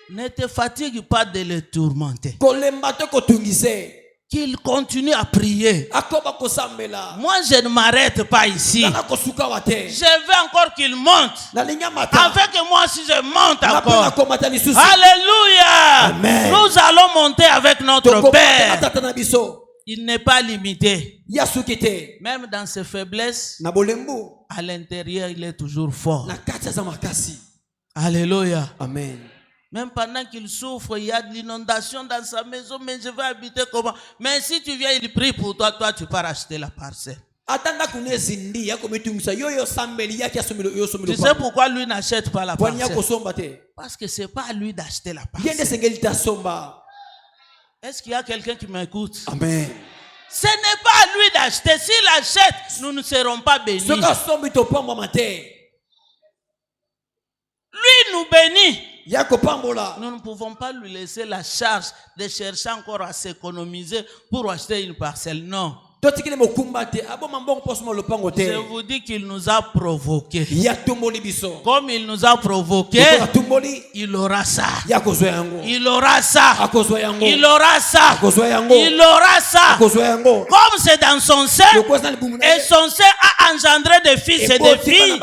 Ne te fatigue pas de les tourmenter. Qu'il continue à prier. Moi, je ne m'arrête pas ici. Je veux encore qu'il monte. Afin que moi aussi je monte encore. Alléluia. Amen. Nous allons monter avec notre Père. Il n'est pas limité. Même dans ses faiblesses, à l'intérieur, il est toujours fort. Alléluia. Amen. Même pendant qu'il souffre, il y a de l'inondation dans sa maison, mais je vais habiter comment? Mais si tu viens, il prie pour toi, toi tu pars acheter la parcelle. Tu sais pourquoi lui n'achète pas la parcelle? Parce que ce n'est pas à lui d'acheter la parcelle. Est-ce qu'il y a quelqu'un qui m'écoute? Amen. Ce n'est pas à lui d'acheter. S'il achète, nous ne serons pas bénis. Lui nous bénit. Nous ne pouvons pas lui laisser la charge de chercher encore à s'économiser pour acheter une parcelle. Non. Je vous dis qu'il nous a provoqués. Comme il nous a provoqués, il aura ça. Il aura ça. Il aura ça. Il aura ça. Comme c'est dans son sein, et son sein a engendré des fils et des filles.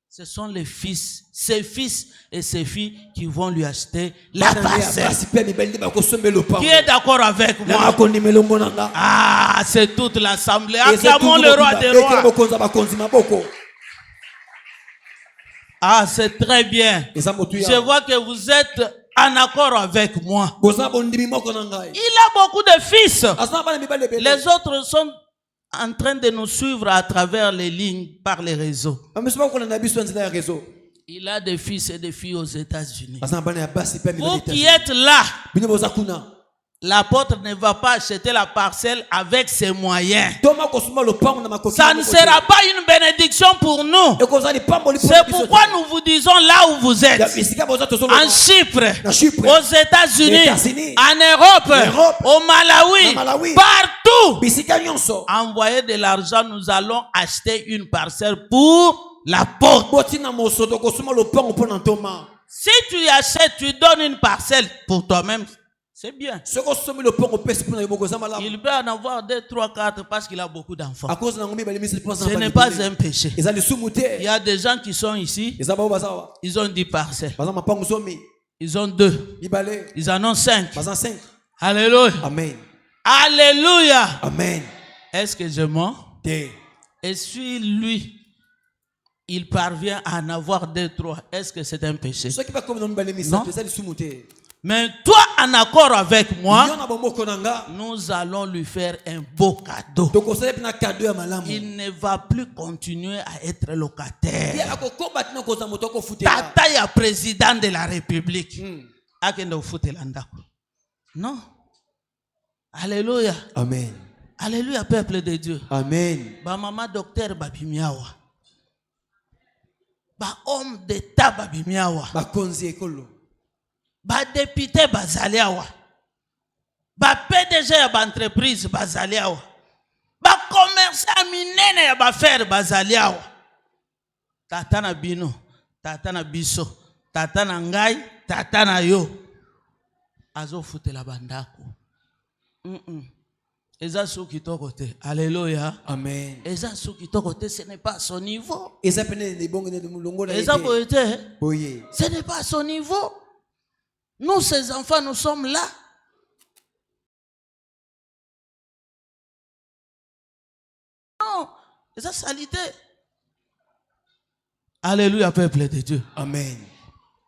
Ce sont les fils, ses fils et ses filles qui vont lui acheter la parcelle. Qui est d'accord avec moi? Ah, c'est toute l'assemblée. Acclamons le roi des rois. Ah, c'est très bien. Je vois que vous êtes en accord avec moi. Il a beaucoup de fils. Les autres sont en train de nous suivre à travers les lignes par les réseaux. Il a des fils et des filles aux États-Unis. Vous qui êtes là, l'apôtre ne va pas acheter la parcelle avec ses moyens. Ça ne sera pas une bénédiction pour nous. C'est pourquoi nous vous disons là où vous êtes. En Chypre, aux États-Unis, en Europe, au Malawi, partout. Envoyez de l'argent, nous allons acheter une parcelle pour l'apôtre. Si tu y achètes, tu donnes une parcelle pour toi-même. C'est bien. Il peut en avoir 2, 3, 4 parce qu'il a beaucoup d'enfants. Ce n'est pas un péché. Il y a des gens qui sont ici. Ils ont 10 parcelles. Ils ont 2. Ils en ont 5. Alléluia. Amen. Alléluia. Amen. Est-ce que je mens? Et si lui, il parvient à en avoir 2, 3, est-ce que c'est un péché? Non. Mais toi, en accord avec moi, nous allons lui faire un beau cadeau. Il ne va plus continuer à être locataire. Tata est président de la République. Non. Alléluia. Amen. Alléluia, peuple de Dieu. Amen. Ba maman docteur babimiawa. Ba homme d'état babimiawa. Ba konzi ekolo. Ba député bazaliawa. Ba PDG ya ba entreprise bazaliawa. Ba commerçant minene ya ba faire bazaliawa. Tata na bino, tata na biso, tata na ngai, tata na yo. Azo futela bandako. Eza sou ki to côté. Alléluia. Amen. Eza sou ki to côté, ce n'est pas son niveau. Eza pene de bongo de mulongo la. Eza boete. Oui. Ce n'est pas son niveau. Nous, ces enfants, nous sommes là. Non, eza salité. Alléluia, peuple de Dieu. Amen.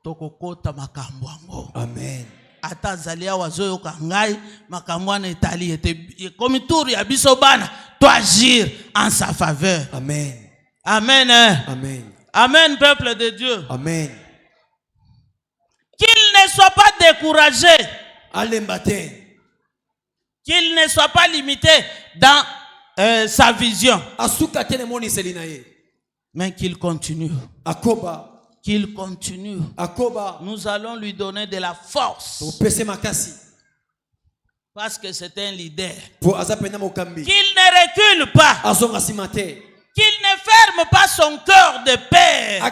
Toko kota makambo ango. Amen. Ata zalia wazoyo kangai makamwana Italie était comme tour ya biso bana to agir en sa faveur. Amen. Amen. Amen. Amen, peuple de Dieu. Amen. Qu'il ne soit pas découragé. Qu'il ne soit pas limité dans sa vision. Mais qu'il continue. Qu'il continue. Nous allons lui donner de la force. Parce que c'est un leader. Qu'il ne recule pas. Qu'il ne ferme pas son cœur de père. À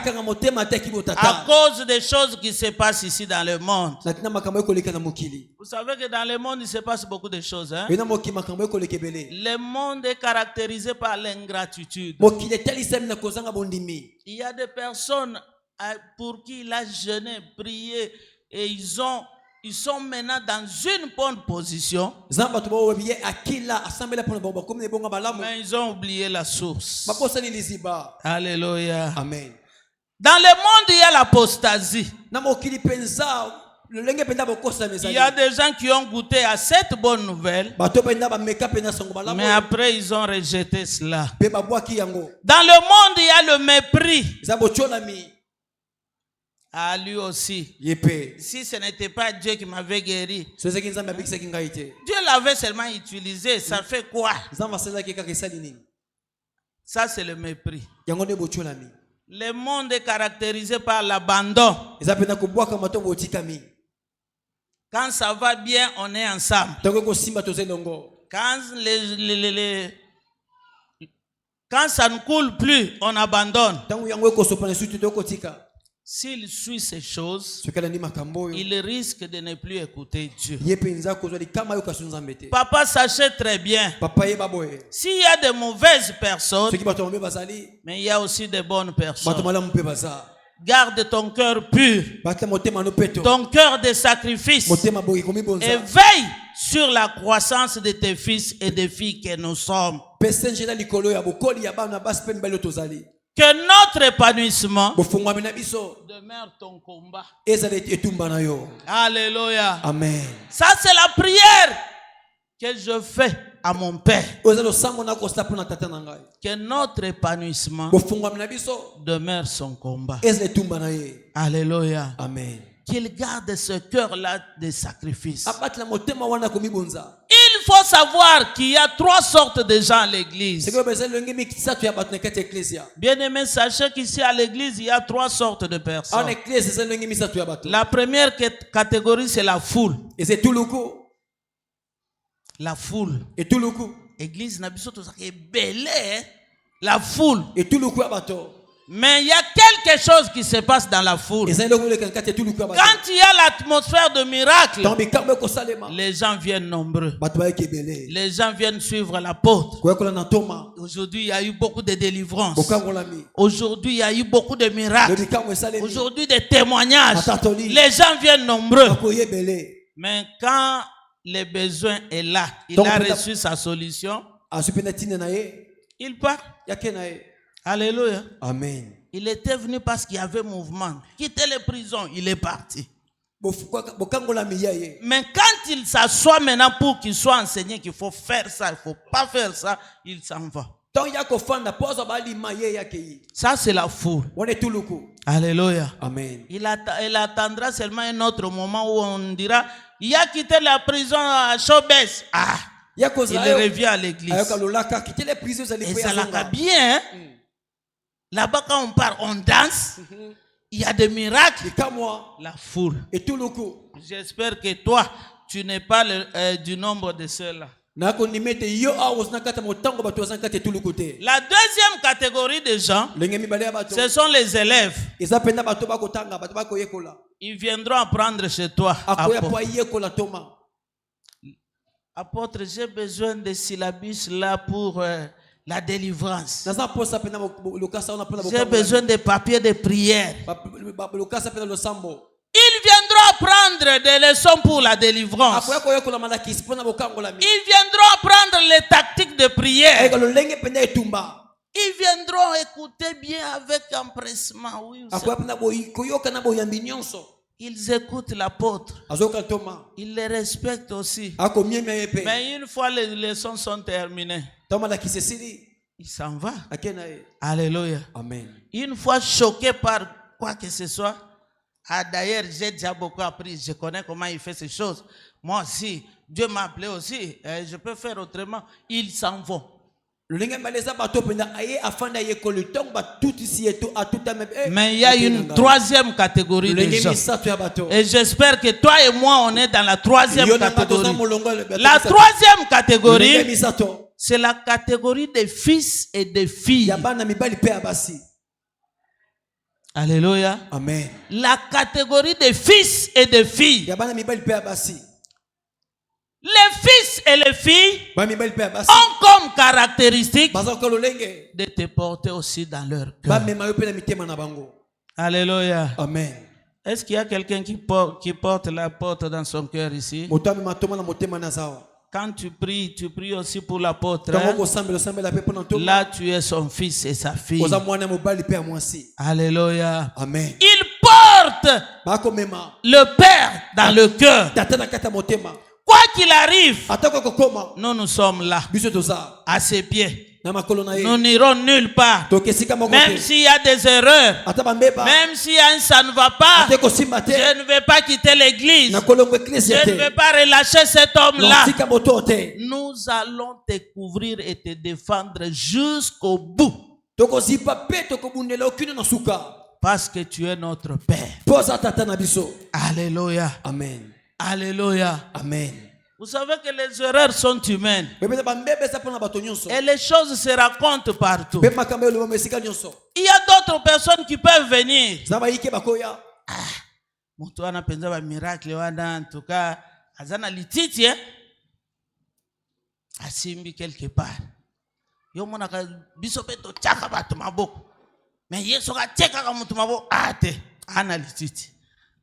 cause des choses qui se passent ici dans le monde. Vous savez que dans le monde, il se passe beaucoup de choses. Hein? Le monde est caractérisé par l'ingratitude. Il y a des personnes pour qui il a jeûné, prié, et ils sont maintenant dans une bonne position. Mais ils ont oublié la source. Alléluia. Amen. Dans le monde, il y a l'apostasie. Il y a des gens qui ont goûté à cette bonne nouvelle, mais après ils ont rejeté cela. Dans le monde, il y a le mépris. Ah, lui aussi. Si ce n'était pas Dieu qui m'avait guéri, Dieu l'avait seulement utilisé. Ça fait quoi? Ça, c'est le mépris. Le monde est caractérisé par l'abandon. Quand ça va bien, on est ensemble. Quand ça ne coule plus, on abandonne. S'il suit ces choses, il risque de ne plus écouter Dieu. Papa, sachez très bien, s'il y a de mauvaises personnes, mais il y a aussi de bonnes personnes. Garde ton cœur pur, ton cœur de sacrifice, et veille sur la croissance de tes fils et des filles que nous sommes. Que notre épanouissement demeure ton combat. Alléluia. Amen. Ça, c'est la prière que je fais à mon Père. Que notre épanouissement demeure son combat. Alléluia. Amen. Qu'il garde ce cœur-là de sacrifice. Il faut savoir qu'il y a 3 sortes de gens à l'église. Bien-aimés, sachez qu'ici à l'église, il y a 3 sortes de personnes. La première catégorie, c'est la foule. La foule. Église n'a pas belle, la foule. Mais il y a quelque chose qui se passe dans la foule. Quand il y a l'atmosphère de miracle, les gens viennent nombreux. Les gens viennent suivre l'apôtre. Aujourd'hui, il y a eu beaucoup de délivrances. Aujourd'hui, il y a eu beaucoup de miracles. Aujourd'hui, des témoignages. Les gens viennent nombreux. Mais quand le besoin est là, il a reçu sa solution, il part. Alléluia. Amen. Il était venu parce qu'il y avait mouvement. Quitter les prisons, il est parti. Mais quand il s'assoit maintenant pour qu'il soit enseigné qu'il faut faire ça, il ne faut pas faire ça, il s'en va. Ça, c'est la foule. Alléluia. Amen. Il attendra seulement un autre moment où on dira, il a quitté la prison à Chobès. Ah, il revient à l'église. Et ça l'a bien. Là-bas, quand on part, on danse. Il y a des miracles. La foule. J'espère que toi, tu n'es pas du nombre de ceux-là. La deuxième catégorie de gens, ce sont les élèves. Ils viendront apprendre chez toi. Apôtre, j'ai besoin de syllabus là pour la délivrance. J'ai besoin de papiers de prière. Ils viendront apprendre des leçons pour la délivrance. Ils viendront apprendre les tactiques de prière. Ils viendront écouter bien avec empressement. Oui, ils écoutent l'apôtre. Ils les respectent aussi. Mais une fois les leçons sont terminées, il s'en va. Alléluia. Amen. Une fois choqué par quoi que ce soit, d'ailleurs, j'ai déjà beaucoup appris. Je connais comment il fait ces choses. Moi aussi, Dieu m'a appelé aussi. Je peux faire autrement. Ils s'en vont. Mais il y a une troisième catégorie de gens. Et j'espère que toi et moi, on est dans la troisième catégorie. La troisième catégorie, c'est la catégorie des fils et des filles. Alléluia. Amen. La catégorie des fils et des filles. Les fils et les filles ont comme caractéristique de te porter aussi dans leur cœur. Alléluia. Amen. Est-ce qu'il y a quelqu'un qui porte la porte dans son cœur ici? Quand tu pries aussi pour l'apôtre. Là, tu es son fils et sa fille. Alléluia. Amen. Il porte le Père dans le cœur. Quoi qu'il arrive, nous sommes là, à ses pieds. Nous n'irons nulle part. Même s'il y a des erreurs, même s'il y a ça ne va pas, je ne vais pas quitter l'église. Je ne vais pas relâcher cet homme-là. Nous allons te couvrir et te défendre jusqu'au bout. Parce que tu es notre Père. Alléluia. Amen. Alléluia. Amen. Vous savez que les erreurs sont humaines. Et les choses se racontent partout. Il y a d'autres personnes qui peuvent venir. Mutuana penza ba miracle wana en tout cas azana lititi asimbi quelque part. Yo mona ka biso pe to chaka batu maboko. Mais yeso ka cheka ka mutu maboko ate ana lititi.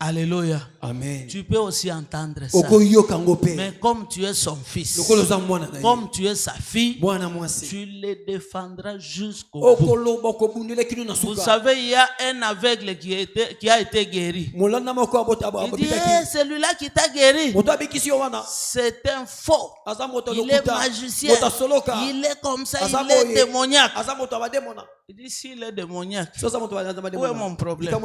Alléluia. Amen. Tu peux aussi entendre ça. Mais comme tu es son fils, comme tu es sa fille, tu les défendras jusqu'au bout. Vous savez, il y a un aveugle qui a été guéri. Il dit, celui-là qui t'a guéri, c'est un faux. Il est magicien. Il est comme ça, il est démoniaque. Il dit, s'il est démoniaque, où est mon problème?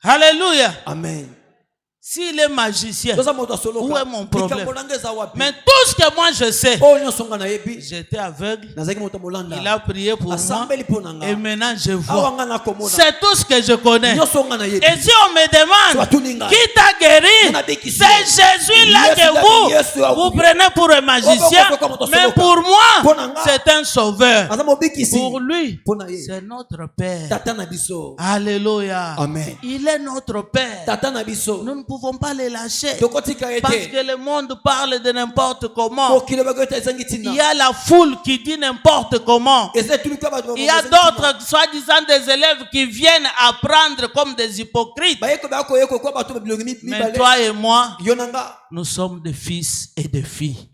Alléluia. Amen. S'il est magicien, où est mon problème? Mais tout ce que moi je sais, j'étais aveugle, il a prié pour moi, et maintenant je vois. C'est tout ce que je connais. Et si on me demande, qui t'a guéri? C'est Jésus-là que vous prenez pour un magicien, mais pour moi, c'est un sauveur. Pour lui, c'est notre Père. Alléluia. Amen. Il est notre Père. Nous ne pouvons pas les lâcher parce que le monde parle de n'importe comment. Il y a la foule qui dit n'importe comment. Il y a d'autres soi-disant des élèves qui viennent apprendre comme des hypocrites. Mais toi et moi, nous sommes des fils et des filles.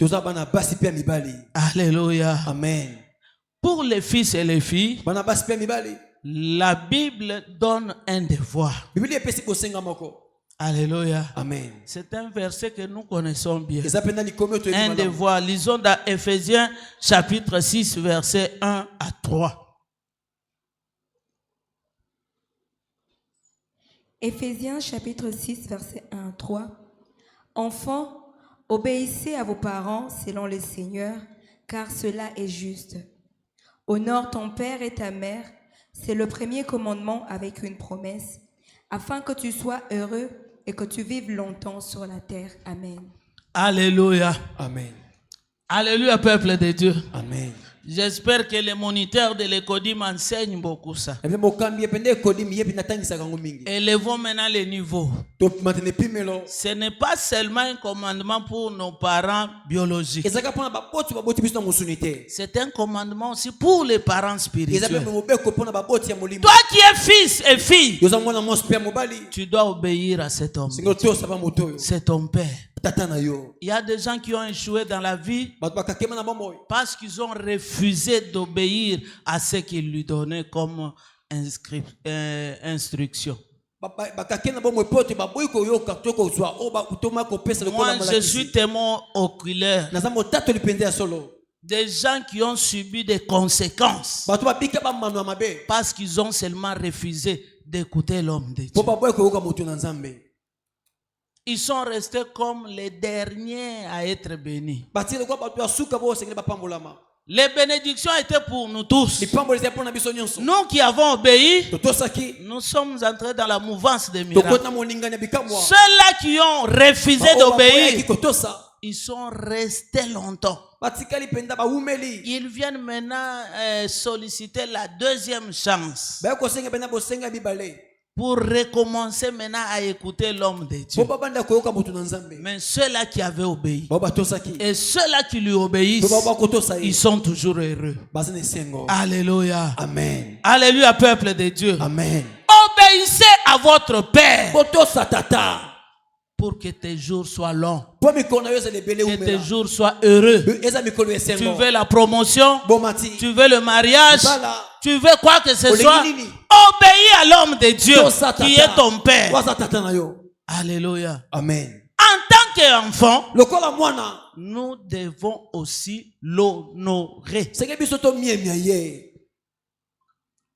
Alléluia. Amen. Pour les fils et les filles, la Bible donne un devoir. Alléluia. Amen. C'est un verset que nous connaissons bien. Un devoir. Lisons dans Éphésiens chapitre 6, verset 1 à 3. Éphésiens chapitre 6, verset 1 à 3. Enfants, obéissez à vos parents selon le Seigneur, car cela est juste. Honore ton père et ta mère, c'est le premier commandement avec une promesse, afin que tu sois heureux et que tu vives longtemps sur la terre. Amen. Alléluia. Amen. Alléluia, peuple de Dieu. Amen. J'espère que les moniteurs de l'école m'enseignent beaucoup ça. Élevons maintenant les niveaux. Ce n'est pas seulement un commandement pour nos parents biologiques. C'est un commandement aussi pour les parents spirituels. Toi qui es fils et fille, tu dois obéir à cet homme. C'est ton père. Il y a des gens qui ont échoué dans la vie parce qu'ils ont refusé d'obéir à ce qu'il lui donnait comme instruction. Moi, je suis témoin oculaire des gens qui ont subi des conséquences parce qu'ils ont seulement refusé d'écouter l'homme de Dieu. Ils sont restés comme les derniers à être bénis. Les bénédictions étaient pour nous tous. Nous qui avons obéi, nous sommes entrés dans la mouvance des miracles. Ceux-là qui ont refusé d'obéir, ils sont restés longtemps. Ils viennent maintenant solliciter la deuxième chance pour recommencer maintenant à écouter l'homme de Dieu. Mais ceux-là qui avaient obéi et ceux-là qui lui obéissent, ils sont toujours heureux. Alléluia. Amen. Alléluia, peuple de Dieu. Amen. Obéissez à votre Père pour que tes jours soient longs, que tes jours soient heureux. Tu veux la promotion, tu veux le mariage, tu veux quoi que ce soit, obéis à l'homme de Dieu qui est ton Père. Alléluia. Amen. En tant qu'enfant, nous devons aussi l'honorer.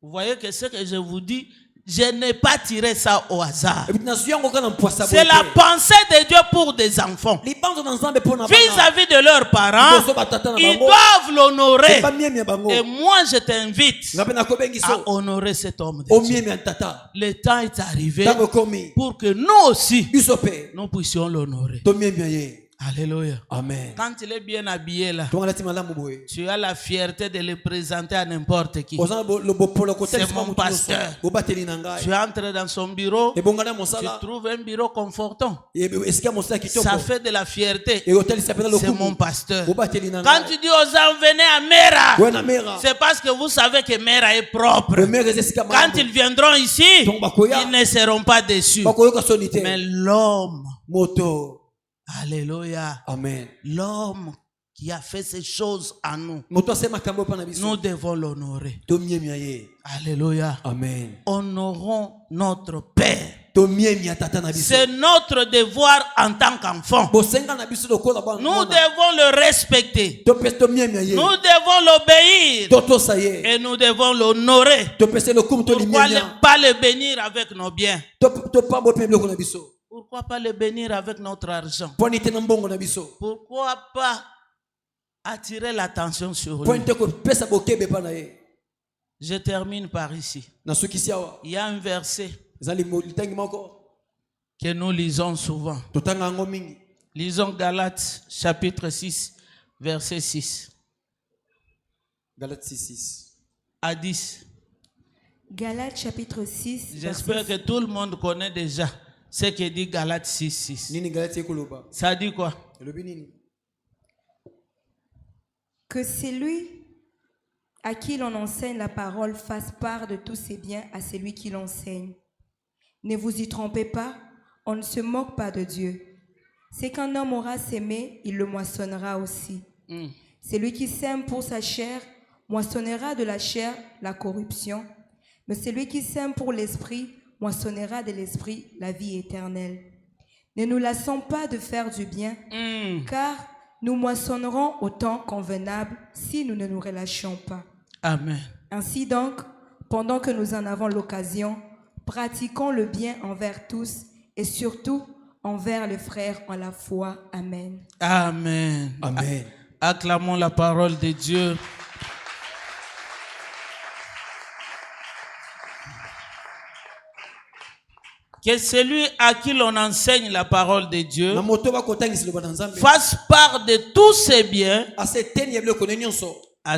Vous voyez que ce que je vous dis, je n'ai pas tiré ça au hasard. C'est la pensée de Dieu pour des enfants. Vis-à-vis de leurs parents, ils doivent l'honorer. Et moi, je t'invite à honorer cet homme de Dieu. Le temps est arrivé pour que nous aussi, nous puissions l'honorer. Alléluia. Amen. Quand il est bien habillé là, tu as la fierté de le présenter à n'importe qui. C'est mon pasteur. Tu entres dans son bureau, tu trouves un bureau confortant. Ça fait de la fierté. C'est mon pasteur. Quand tu dis aux gens venez à Mera, c'est parce que vous savez que Mera est propre. Quand ils viendront ici, ils ne seront pas déçus. Mais l'homme, alléluia. Amen. L'homme qui a fait ces choses à nous, nous devons l'honorer. Alléluia. Amen. Honorons notre Père. C'est notre devoir en tant qu'enfant. Nous devons le respecter. Nous devons l'obéir. Et nous devons l'honorer. Pourquoi ne pas le bénir avec nos biens? Pourquoi pas le bénir avec notre argent? Pourquoi pas attirer l'attention sur lui? Je termine par ici. Il y a un verset que nous lisons souvent. Lisons Galates chapitre 6, verset 6. Galates 6 à 10. Galates chapitre 6. J'espère que tout le monde connaît déjà ce que dit Galates 6, 6. Ça dit quoi? Que celui à qui l'on enseigne la parole fasse part de tous ses biens à celui qui l'enseigne. Ne vous y trompez pas, on ne se moque pas de Dieu. C'est qu'un homme aura sémé, il le moissonnera aussi. Celui qui sème pour sa chair moissonnera de la chair la corruption, mais celui qui sème pour l'esprit moissonnera de l'esprit la vie éternelle. Ne nous lassons pas de faire du bien, car nous moissonnerons au temps convenable si nous ne nous relâchons pas. Amen. Ainsi donc, pendant que nous en avons l'occasion, pratiquons le bien envers tous et surtout envers les frères en la foi. Amen. Amen. Amen. Acclamons la parole de Dieu. Que celui à qui l'on enseigne la parole de Dieu fasse part de tous ses biens à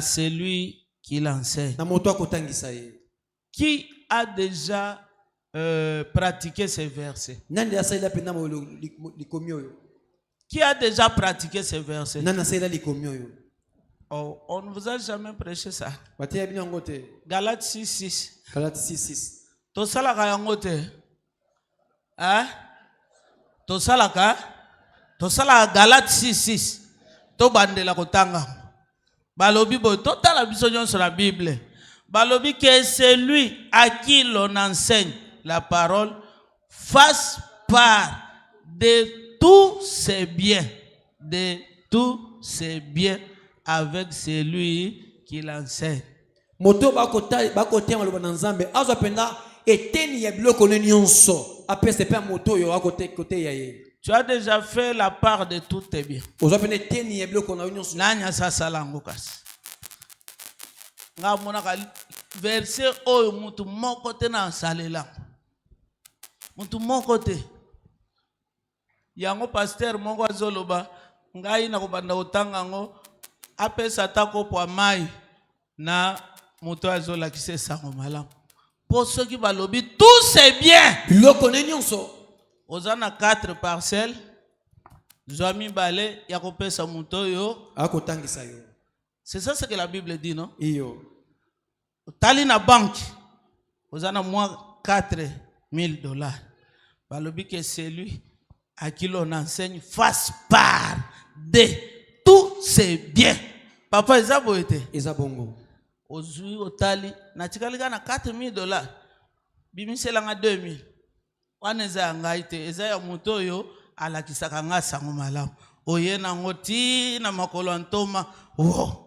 celui qui l'enseigne. Qui a déjà pratiqué ces versets? Qui a déjà pratiqué ces versets? Oh, on ne vous a jamais prêché ça. Galates 6, 6. Galates 6, 6. Tosalaka yangote. Hein? Tosalaka Galates 6, 6. To bandela kotanga. Balobi bo totala biso sur la Bible. Balobi que celui à qui l'on enseigne la parole fasse part de tous ses biens, avec celui qui l'enseigne. Moto bakote malobana nzambe azo penda eteni ya biloko nyonso apese pe moto yo akote ya ye. Tu as déjà fait la part de tous tes biens. Ozo penda eteni ya biloko na nyonso. Nanya sasa lango kasi. Nga mona ka verset oyo mutu moko te na salela. Mutu moko te. Yango pasteur moko azoloba ngai na kobanda otanga ngo apesa tako po mai na mutu azola kise sango malamu. Pour ceux qui balobi tous c'est bien. Biloko nyonso. Ozana 4 parcelles. Zwami bale ya kopesa mutu yo akotangisa yo. C'est ça ce que la Bible dit, non? Iyo. Tali na banque. Ozana moi $4,000. Balobi que c'est lui à qui l'on enseigne fasse part de tous ses biens. Papa ezabo ete. Ezabongo. Ozui otali na tikalika na $4,000. Bimisela nga 2,000. Waneza ngaite eza ya moto yo alakisaka nga sango malamu. Oye na ngoti na makolo antoma. Wow.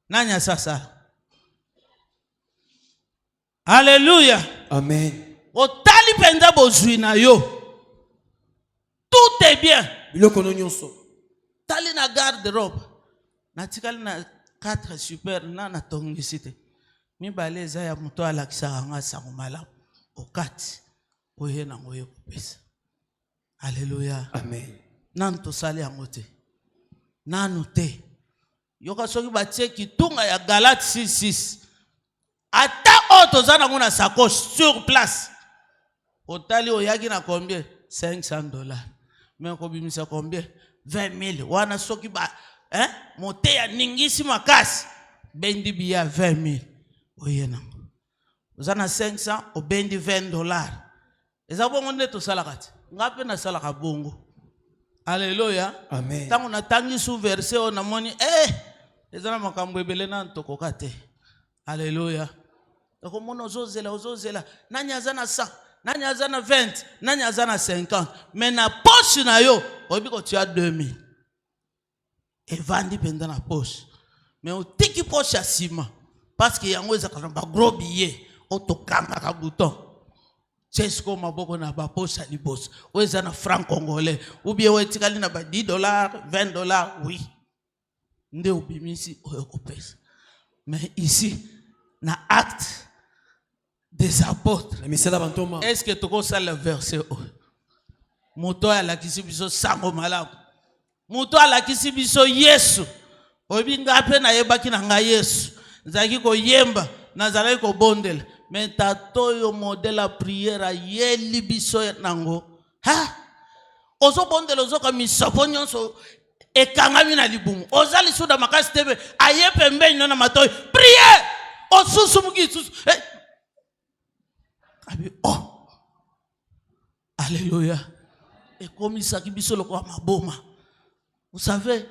Nanya sasa. Alléluia. Amen. Otali penza bozui na yo. Tout est bien. Biloko nyonso. Tali na garde-robe. Na tikali na 4 super na tongisite. Mi baleza ya muto alakisaka nga sango malamu. Okati. Oye na ngoye kupesa. Alléluia. Amen. Nanto sali yangote. nanu te. Yoka soki batie kitunga ya Galate 6:6. Ata otozana nguna sacoche sur place. Otali oyaki na combien? $500. Mais ko bimisa combien? 20,000. Wana soki ba moteya ningisi makasi. Bendi biya 20,000. Oyena. Ozana 500 obendi $20. Eza bongo nde to salakati. Ngape na salaka bongo. Alléluia. Amen. Tango na tangi sous verset on a moni ezana makambo ebele na ntoko te. Alléluia. Donc mono ozozela nani azana 100, nani azana 20, nani azana 50. Mais na poche na yo obiko tu as 2,000. Et vandi pendant na poche. Mais o tiki poche ya sima parce que yango ezaka ba gros billet otokanga ka bouton. C'est ce qu'on m'a beaucoup na ba poche à libos. Ou ezana franc congolais ou bien ou tikali na ba $10, $20, oui. Nde obimisi oyokopesa. Mais ici na acte des apôtres. Est-ce que tu connais le verset? Moto à la kisibiso sango malamu. Moto à la kisibiso Yesu. Obi ngape na yebaki na nga Yesu. Nzaki ko yemba, nazalaki ko bondela. Mais tatoyo modèle la prière yeli biso nango. Ha? Ozo bondela ozo ka misopo nyonso ekangami na libumu. Ozali suda makasi tebe ayepe mbenyi na matoyi. Prière! Osusumuki susu. Oh, alléluia. Et comme il s'agit de le quoi maboma. Vous savez,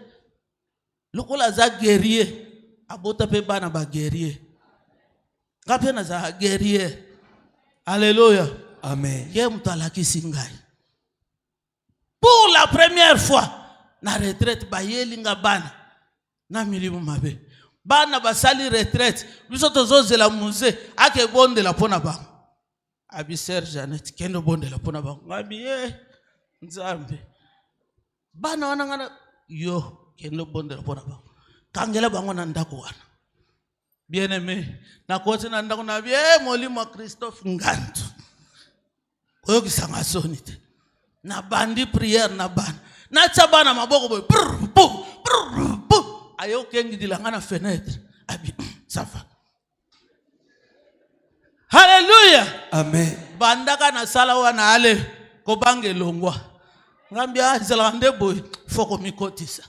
le quoi la guerrier, abota pe bana ba guerrier. Kapena za guerrier. Alléluia. Amen. Pour la première fois, na retraite ba yelinga bana na milimu mabe. Bana basali retraite, biso tozozela musée ake bonde la pona ba. Abi Sœur Jeannette kendo bonde la pona ba. Ngabi nzambe. Bana wanangana yo kendo bonde la pona ba. Kangela bango na ndako wana. Bien-aimé, na kote na ndako na bien molimo Christophe Ngantu. Oyo kisanga sonite. Na bandi prière na bana. Na tsabana maboko boy. Ayo kengi dilanga na fenêtre. Abi ça va. Alléluia. Amen. Bandaka na sala wana ale ko bange longwa. Ngambia zalande boy foko mikotisa.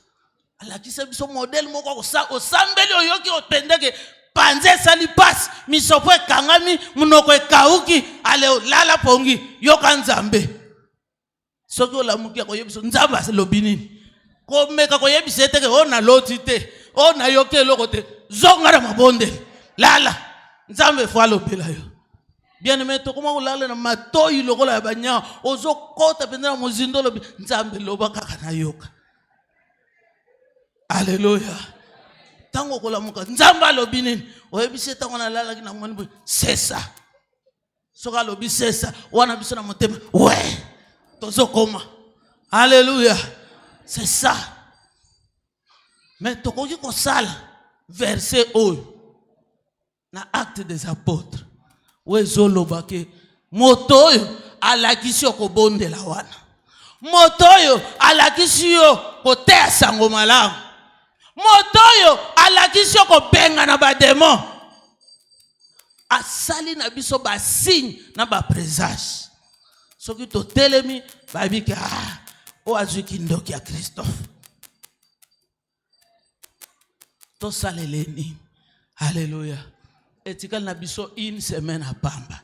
Alakisa biso modèle moko ko sambeli oyoki opendeke panze sali pass misopo kangami munoko kauki ale lala pongi yoka nzambe. Soki olamuki ko yebiso nzamba lobini. Ko meka ko yebise teke ona lotite. Ona yoke lokote zongara mabonde. Lala nzambe fwa lobela yo. Bien-aimé, to koma ulala na matoyi lokola ya banya ozo kota pendana muzindo lobi nzambe loba kaka na yoka. Alléluia. Tango kola muka nzamba lobi nini oyebise tango na lala kina mwana c'est ça. Soka lobi c'est ça wana biso na motema ouais tozo koma. Alléluia. C'est ça. Mais tokoki ko sala verset oyo na acte des apôtres. Wezolo bake motoyo alakisi ko bondela wana. Motoyo alakisi ko tea sango malamu. Motoyo alakisi ko benga na ba démon. Asali na biso ba signe na ba présage. Soki to telemi ba bika o azuki ndoki ya Christophe. To saleleni. Alléluia. Etikal na biso une semaine à pamba.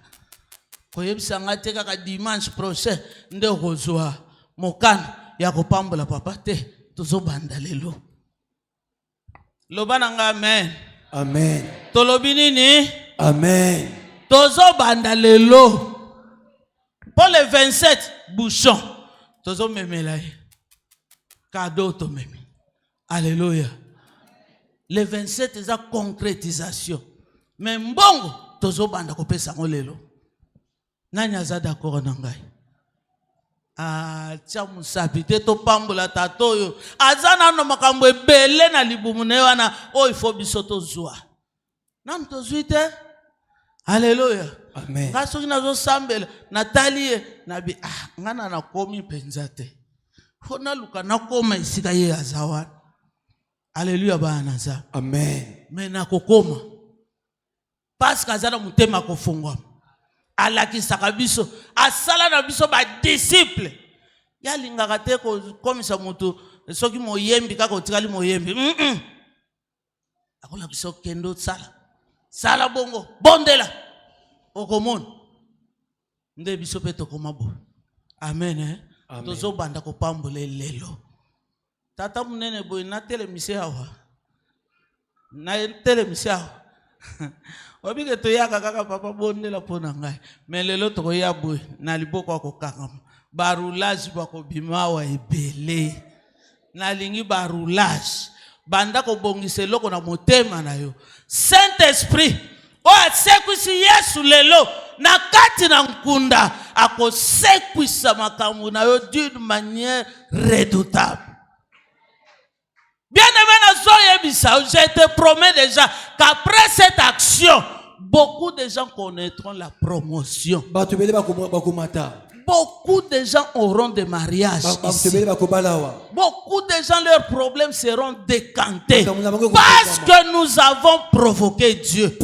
Koyebisa ngate kaka dimanche prochain nde kozwa mokana ya kopambola papa te tozo banda lelo. Loba nanga amen. Amen. Tolobi nini? Amen. Tozo banda lelo. Pour le 27 bouchons tozo memela cadeau to memi. Alléluia. Le 27 est la concrétisation. Mais mbongo tozo banda kopesa ngolelo. Nani aza d'accord na ngai? Tia musapite to pambola tatoyo. Azana no makambo ebele na libumu ne wana o ifo biso tozwa. Nam tozuite? Alléluia. Amen. Kaso kina zo sambela Natalie nabi ngana na komi penzate. Fona luka na koma isika ye azawana. Alléluia banaza. Amen. Mais na kokoma. Parce que azana mutema kofungwa. Alakisaka biso, asala na biso ba disciple. Ya lingaka te ko komisa mutu soki moyembi kaka otikali moyembi. Akola biso kendo sala. Sala bongo, bondela. Okomon. Nde biso pe tokoma bo. Amen. Tozo banda ko pambole lelo. Tata munene boy na telemise awa. Na telemise awa. Obike to yaka kaka papa bondela pona ngai. Mais lelo to ya boy na liboko ko kaka. Barulage bako bimawa ebele. Na lingi barulage. Banda ko bongise loko na motema na yo. Saint-Esprit o asekwisi Yesu lelo na kati na nkunda akosekwisa makambo na yo d'une manière redoutable. Bien-aimé, je te promets déjà qu'après cette action, beaucoup de gens connaîtront la promotion. Beaucoup de gens auront des mariages ici. Beaucoup de gens, leurs problèmes seront décantés. Parce que nous avons provoqué Dieu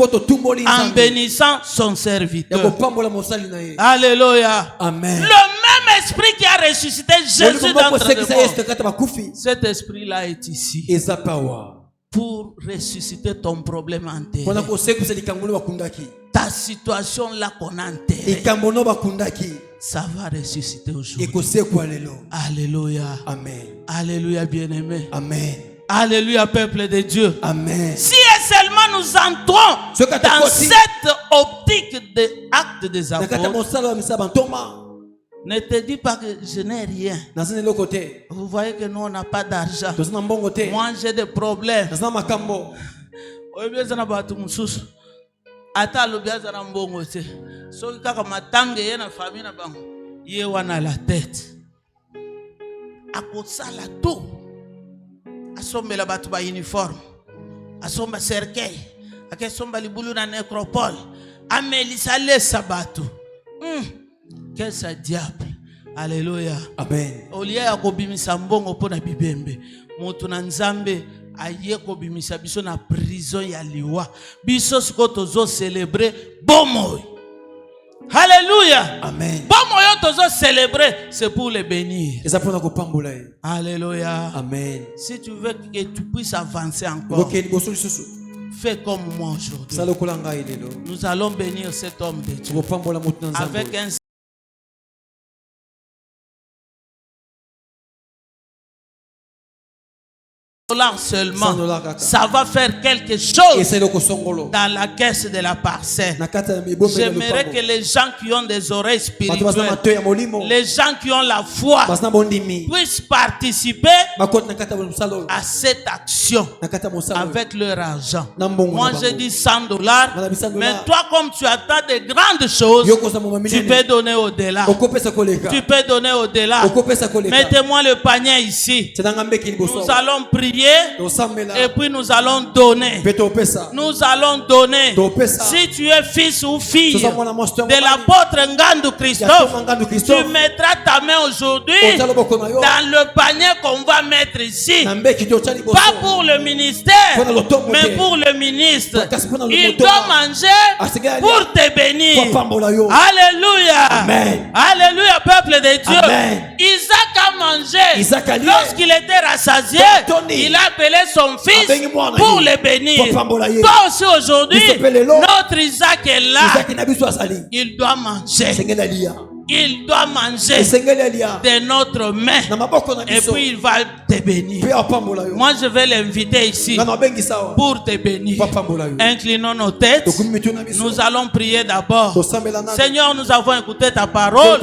en bénissant son serviteur. Alléluia. Amen. Le même esprit qui a ressuscité Jésus d'entre les morts, cet esprit-là est ici pour ressusciter ton problème enterré. Ta situation là qu'on a enterrée, ça va ressusciter aujourd'hui. Alléluia. Amen. Alléluia, bien-aimé. Amen. Alléluia, peuple de Dieu. Amen. Si et seulement nous entrons dans cette optique de acte des apôtres, ne te dis pas que je n'ai rien. Vous voyez que nous on n'a pas d'argent. Moi j'ai des problèmes. Ata lobiaza na mbongo te. Soki kaka matange ye na famille na bango. Ye wana la tête. Akosala tout. Asombela batu ba uniforme. Asomba cercueil. Akesomba libulu na nécropole. Amelisa lesa batu. Qu'est-ce que diable? Alléluia. Amen. Olia akobimisa mbongo pona bibembe. Moto na nzambe aye kobimisa biso na prison ya liwa. Biso siko tozo célébrer bomoy. Alléluia. Amen. Bomoy tozo célébrer, c'est pour le bénir. Alléluia. Amen. Si tu veux que tu puisses avancer encore, fais comme moi aujourd'hui. Nous allons bénir cet homme de Dieu avec un seulement, ça va faire quelque chose dans la caisse de la parcelle. J'aimerais que les gens qui ont des oreilles spirituelles, les gens qui ont la foi, puissent participer à cette action avec leur argent. Moi j'ai dit $100, mais toi comme tu attends de grandes choses, tu peux donner au-delà. Tu peux donner au-delà. Mettez-moi le panier ici. Nous allons prier. Et puis nous allons donner. Nous allons donner. Si tu es fils ou fille de l'apôtre Ngandou Christophe, tu mettras ta main aujourd'hui dans le panier qu'on va mettre ici. Pas pour le ministère, mais pour le ministre. Il doit manger pour te bénir. Alléluia. Amen. Alléluia, peuple de Dieu. Amen. Isaac a mangé. Lorsqu'il était rassasié, il a appelé son fils pour le bénir. Toi aussi aujourd'hui, notre Isaac est là. Il doit manger. Il doit manger de notre main. Et puis il va te bénir. Moi je vais l'inviter ici pour te bénir. Inclinons nos têtes. Nous allons prier d'abord. Seigneur, nous avons écouté ta parole.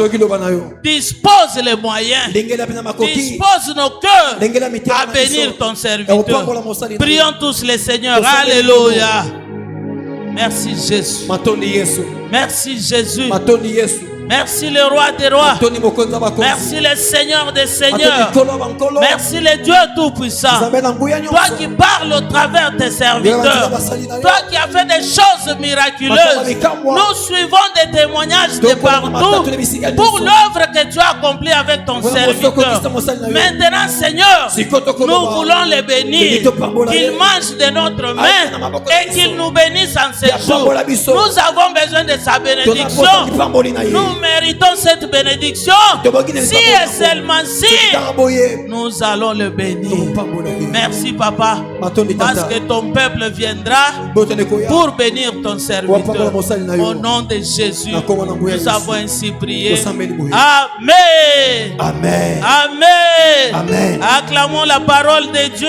Dispose les moyens. Dispose nos cœurs à bénir ton serviteur. Prions tous les seigneurs. Alléluia. Merci Jésus. Merci Jésus. Merci le roi des rois. Merci le Seigneur des seigneurs. Merci le Dieu Tout-Puissant. Toi qui parles au travers tes serviteurs. Toi qui as fait des choses miraculeuses. Nous suivons des témoignages de partout pour l'œuvre que tu as accomplie avec ton serviteur. Maintenant, Seigneur, nous voulons les bénir. Qu'ils mangent de notre main et qu'ils nous bénissent en ces jours. Nous avons besoin de sa bénédiction. Nous méritons cette bénédiction. Si et seulement si nous allons le bénir. Merci, Papa, parce que ton peuple viendra pour bénir ton serviteur. Au nom de Jésus, nous avons ainsi prié. Amen. Amen. Amen. Amen. Acclamons la parole de Dieu.